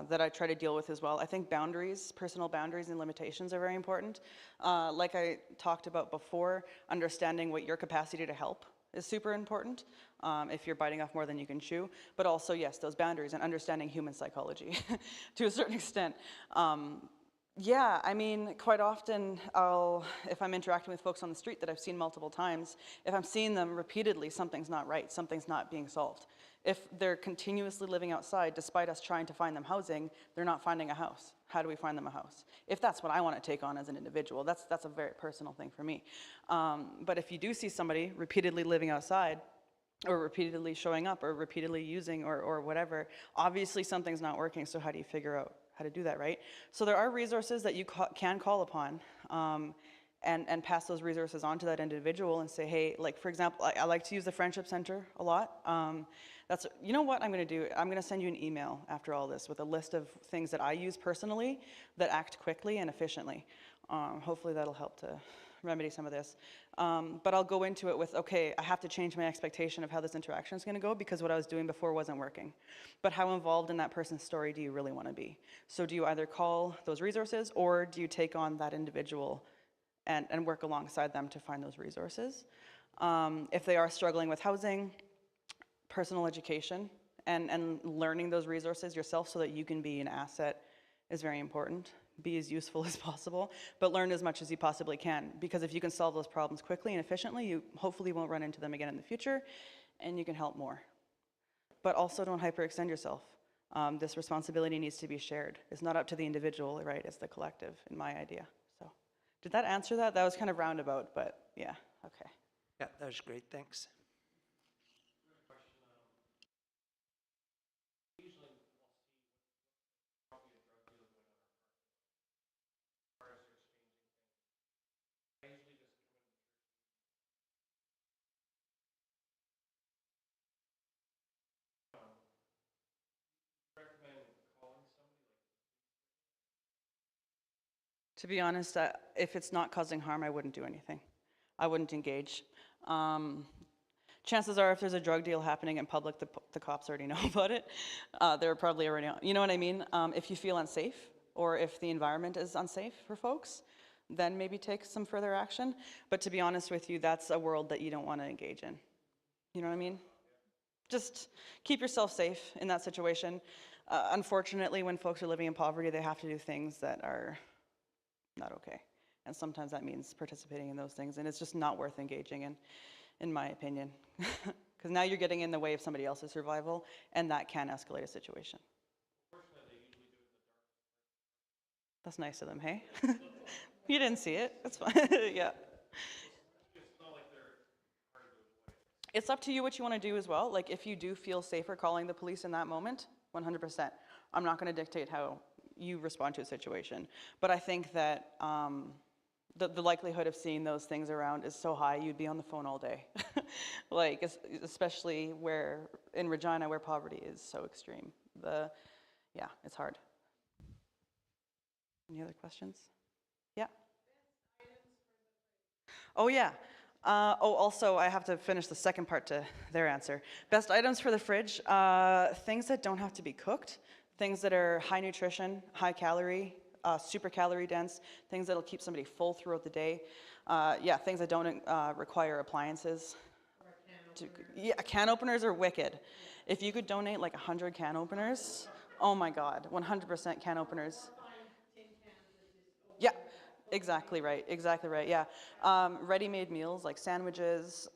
that I try to deal with as well. I think boundaries, personal boundaries and limitations are very important. Like I talked about before, understanding what your capacity to help is super important if you're biting off more than you can chew. But also, yes, those boundaries and understanding human psychology to a certain extent. Yeah, I mean, quite often if I'm interacting with folks on the street that I've seen multiple times, if I'm seeing them repeatedly, something's not right, something's not being solved. If they're continuously living outside, despite us trying to find them housing, they're not finding a house. How do we find them a house? If that's what I want to take on as an individual, that's a very personal thing for me. But if you do see somebody repeatedly living outside, or repeatedly showing up, or repeatedly using, or whatever, obviously something's not working, so how do you figure out how to do that, right? So there are resources that you can call upon, and pass those resources on to that individual and say, hey, like for example, I like to use the Friendship Center a lot. You know what I'm gonna do? I'm gonna send you an email after all this with a list of things that I use personally that act quickly and efficiently. Hopefully that'll help to remedy some of this. But I'll go into it with, okay, I have to change my expectation of how this interaction is going to go because what I was doing before wasn't working. But how involved in that person's story do you really want to be? So do you either call those resources or do you take on that individual and work alongside them to find those resources? If they are struggling with housing, personal education, and learning those resources yourself so that you can be an asset is very important. Be as useful as possible, but learn as much as you possibly can, because if you can solve those problems quickly and efficiently, you hopefully won't run into them again in the future, and you can help more. But also don't hyperextend yourself. This responsibility needs to be shared. It's not up to the individual, right? It's the collective, in my idea. So, did that answer that? That was kind of roundabout, but yeah, okay. Yeah, that was great, thanks. To be honest, if it's not causing harm, I wouldn't do anything. I wouldn't engage. Chances are, if there's a drug deal happening in public, the cops already know about it. They're probably already, you know what I mean? If you feel unsafe, or if the environment is unsafe for folks, then maybe take some further action. But to be honest with you, that's a world that you don't want to engage in. You know what I mean? Just keep yourself safe in that situation. Unfortunately, when folks are living in poverty, they have to do things that are not okay. And sometimes that means participating in those things, and it's just not worth engaging in my opinion. Because now you're getting in the way of somebody else's survival, and that can escalate a situation. That's nice of them, hey? You didn't see it, that's fine, yeah. It's up to you what you want to do as well. Like, if you do feel safer calling the police in that moment, 100%. I'm not going to dictate how you respond to a situation. But I think that the likelihood of seeing those things around is so high, you'd be on the phone all day. Like, especially in Regina, where poverty is so extreme. Yeah, it's hard. Any other questions? Yeah? Oh, yeah. Also, I have to finish the second part to their answer. Best items for the fridge, things that don't have to be cooked, things that are high nutrition, high calorie, super calorie dense, things that'll keep somebody full throughout the day. Yeah, things that don't require appliances. Yeah, can openers are wicked. If you could donate like 100 can openers, oh my God, 100% can openers. Yeah, exactly right, yeah. Ready-made meals like sandwiches,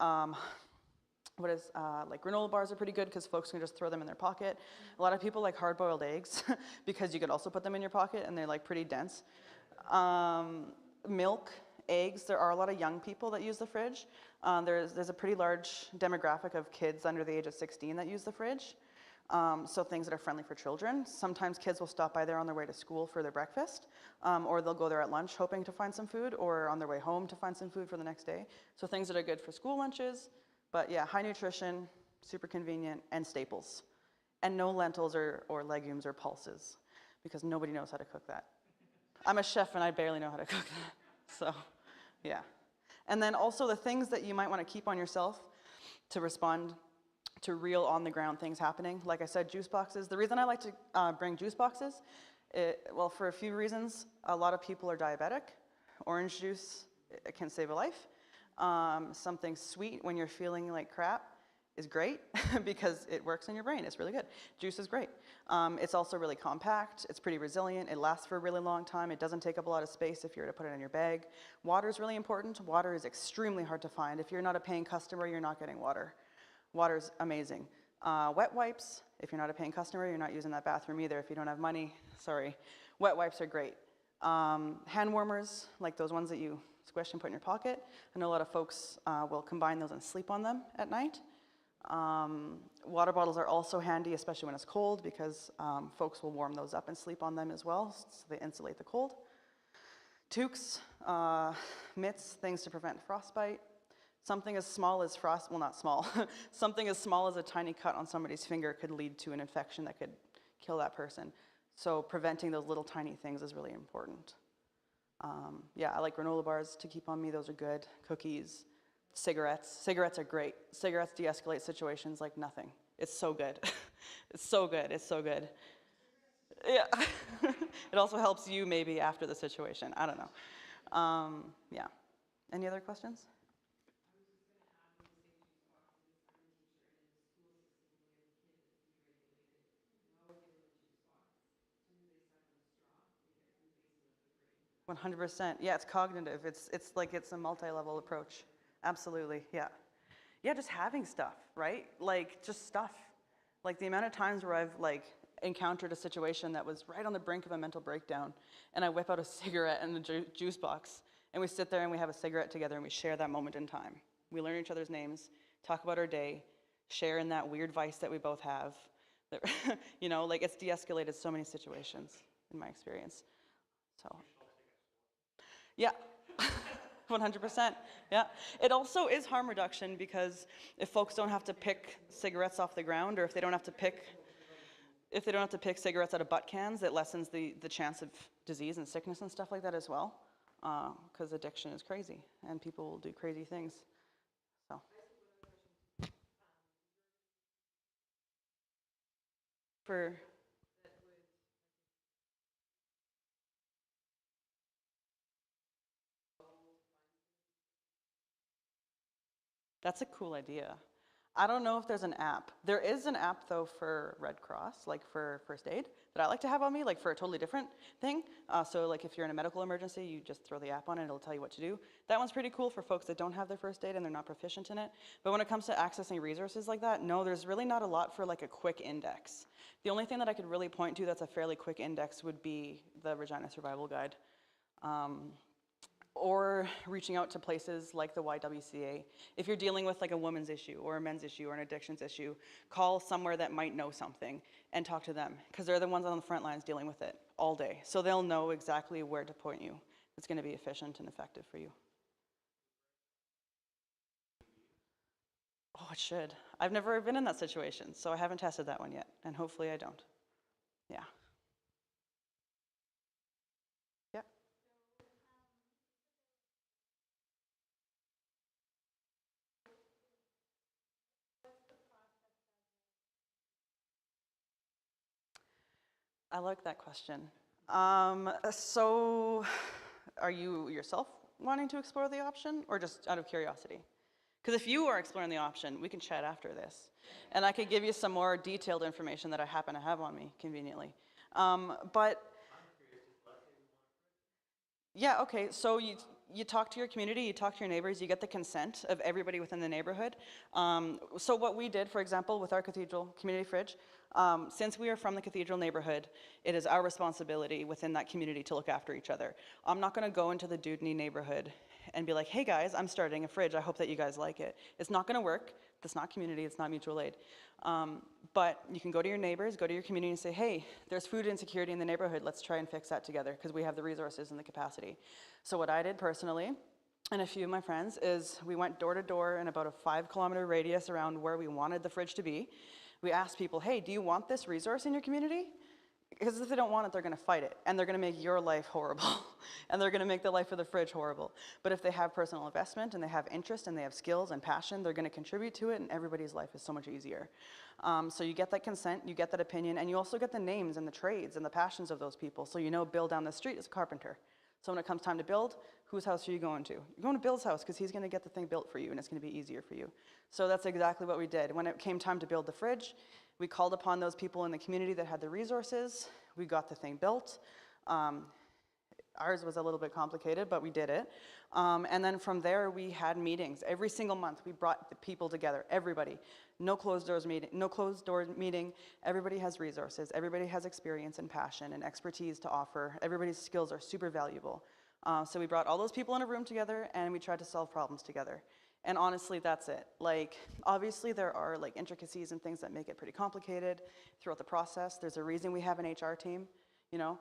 like granola bars are pretty good because folks can just throw them in their pocket. A lot of people like hard-boiled eggs because you could also put them in your pocket and they're like pretty dense. Milk, eggs, there are a lot of young people that use the fridge. There's a pretty large demographic of kids under the age of 16 that use the fridge. So things that are friendly for children. Sometimes kids will stop by there on their way to school for their breakfast, or they'll go there at lunch hoping to find some food, or on their way home to find some food for the next day. So things that are good for school lunches, but yeah, high nutrition, super convenient, and staples. And no lentils or legumes or pulses, because nobody knows how to cook that. I'm a chef and I barely know how to cook that, so yeah. And then also the things that you might want to keep on yourself to respond to real on-the-ground things happening. Like I said, juice boxes. The reason I like to bring juice boxes, well, for a few reasons. A lot of people are diabetic. Orange juice can save a life. Something sweet when you're feeling like crap is great because it works in your brain. It's really good. Juice is great. It's also really compact, it's pretty resilient, it lasts for a really long time, it doesn't take up a lot of space if you were to put it in your bag. Water is really important. Water is extremely hard to find. If you're not a paying customer, you're not getting water. Water is amazing. Wet wipes, if you're not a paying customer, you're not using that bathroom either. If you don't have money, sorry. Wet wipes are great. Hand warmers, like those ones that you squish and put in your pocket. I know a lot of folks will combine those and sleep on them at night. Water bottles are also handy, especially when it's cold, because folks will warm those up and sleep on them as well, so they insulate the cold. Toques, mitts, things to prevent frostbite. Something as small as well, not small, something as small as a tiny cut on somebody's finger could lead to an infection that could kill that person. So preventing those little tiny things is really important. Yeah, I like granola bars to keep on me. Those are good. Cookies, cigarettes. Cigarettes are great. Cigarettes de-escalate situations like nothing. It's so good. It's so good. It's so good. Yeah. It also helps you maybe after the situation. I don't know. Yeah. Any other questions? One 100%. Yeah, it's cognitive. It's like it's a multi-level approach. Absolutely. Yeah. Yeah, just having stuff, right? Like just stuff. Like the amount of times where I've like encountered a situation that was right on the brink of a mental breakdown, and I whip out a cigarette and the juice box, and we sit there and we have a cigarette together and we share that moment in time. We learn each other's names, talk about our day, share in that weird vice that we both have. That, you know, like it's de-escalated so many situations in my experience. So. Yeah, 100%. Yeah. It also is harm reduction because if folks don't have to pick cigarettes off the ground, or if they don't have to pick cigarettes out of butt cans, it lessens the chance of disease and sickness and stuff like that as well. Because addiction is crazy and people will do crazy things. So. That's a cool idea. I don't know if there's an app. There is an app though for Red Cross, like for first aid, that I like to have on me, like for a totally different thing. So like if you're in a medical emergency, you just throw the app on it, it'll tell you what to do. That one's pretty cool for folks that don't have their first aid and they're not proficient in it. But when it comes to accessing resources like that, no, there's really not a lot for like a quick index. The only thing that I could really point to that's a fairly quick index would be the Regina Survival Guide. Or reaching out to places like the YWCA. If you're dealing with like a woman's issue or a men's issue or an addictions issue, call somewhere that might know something and talk to them, because they're the ones on the front lines dealing with it all day. So they'll know exactly where to point you. It's going to be efficient and effective for you. Oh, it should. I've never been in that situation, so I haven't tested that one yet, and hopefully I don't. Yeah. I like that question. So are you yourself wanting to explore the option, or just out of curiosity? Because if you are exploring the option, we can chat after this. And I could give you some more detailed information that I happen to have on me, conveniently. But yeah, okay, so you talk to your community, you talk to your neighbors, you get the consent of everybody within the neighborhood. So what we did, for example, with our cathedral community fridge, since we are from the cathedral neighborhood, it is our responsibility within that community to look after each other. I'm not gonna go into the Dewdney neighborhood and be like, hey guys, I'm starting a fridge, I hope that you guys like it. It's not gonna work, that's not community, it's not mutual aid. But you can go to your neighbors, go to your community and say, hey, there's food insecurity in the neighborhood, let's try and fix that together, because we have the resources and the capacity. So what I did personally, and a few of my friends, is we went door to door in about a 5-kilometer radius around where we wanted the fridge to be. We asked people, hey, do you want this resource in your community? Because if they don't want it, they're gonna fight it, and they're gonna make your life horrible, and they're gonna make the life of the fridge horrible. But if they have personal investment, and they have interest, and they have skills and passion, they're gonna contribute to it, and everybody's life is so much easier. So you get that consent, you get that opinion, and you also get the names and the trades and the passions of those people. So you know Bill down the street is a carpenter. So when it comes time to build, whose house are you going to? You're going to Bill's house, because he's gonna get the thing built for you, and it's gonna be easier for you. So that's exactly what we did. When it came time to build the fridge, We called upon those people in the community that had the resources. We got the thing built. Ours was a little bit complicated, but we did it. And then from there, we had meetings. Every single month, we brought the people together, everybody. No closed doors meeting. Everybody has resources. Everybody has experience and passion and expertise to offer. Everybody's skills are super valuable. So we brought all those people in a room together, and we tried to solve problems together. And honestly, that's it. Like, obviously, there are like intricacies and things that make it pretty complicated throughout the process. There's a reason we have an HR team, you know.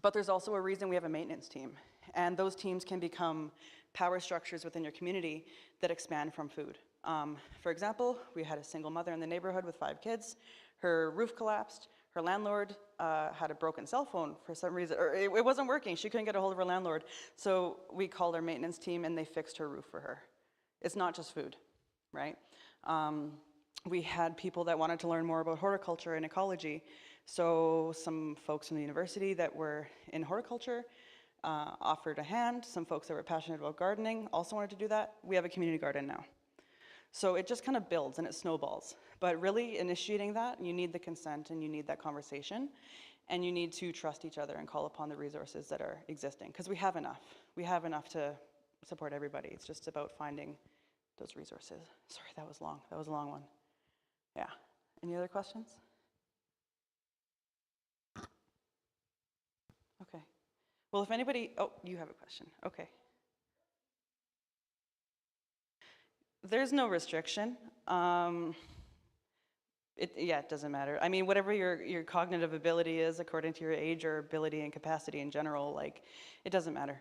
But there's also a reason we have a maintenance team. And those teams can become power structures within your community that expand from food. For example, we had a single mother in the neighborhood with 5 kids. Her roof collapsed. Her landlord had a broken cell phone for some reason, or it wasn't working. She couldn't get a hold of her landlord. So we called our maintenance team and they fixed her roof for her. It's not just food, right? We had people that wanted to learn more about horticulture and ecology. So some folks from the university that were in horticulture offered a hand. Some folks that were passionate about gardening also wanted to do that. We have a community garden now. So it just kind of builds and it snowballs. But really initiating that, you need the consent and you need that conversation. And you need to trust each other and call upon the resources that are existing. Because we have enough. We have enough to support everybody. It's just about finding those resources. Sorry, that was long. That was a long one. Yeah. Any other questions? Okay. Well, if anybody, oh, you have a question. Okay. There's no restriction. It doesn't matter. I mean, whatever your cognitive ability is according to your age or ability and capacity in general, like, it doesn't matter.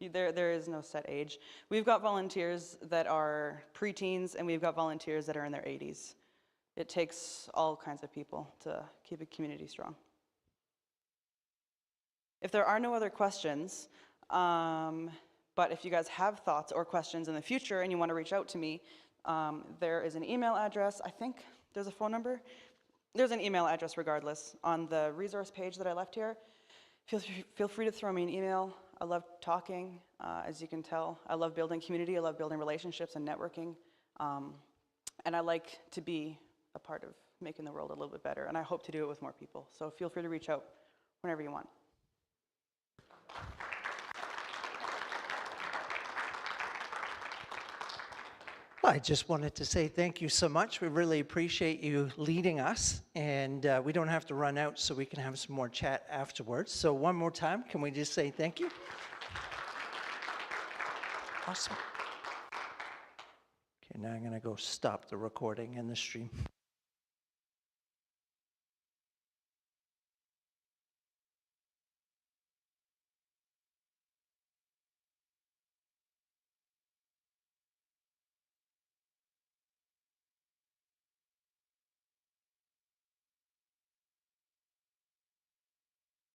There is no set age. We've got volunteers that are preteens and we've got volunteers that are in their 80s. It takes all kinds of people to keep a community strong. If there are no other questions, but if you guys have thoughts or questions in the future and you want to reach out to me, there is an email address. I think there's a phone number. There's an email address regardless on the resource page that I left here. Feel free to throw me an email. I love talking, as you can tell. I love building community. I love building relationships and networking. And I like to be a part of making the world a little bit better. And I hope to do it with more people. So feel free to reach out whenever you want. I just wanted to say thank you so much. We really appreciate you leading us, and we don't have to run out so we can have some more chat afterwards. So one more time, can we just say thank you? Awesome. Okay, now I'm going to go stop the recording and the stream.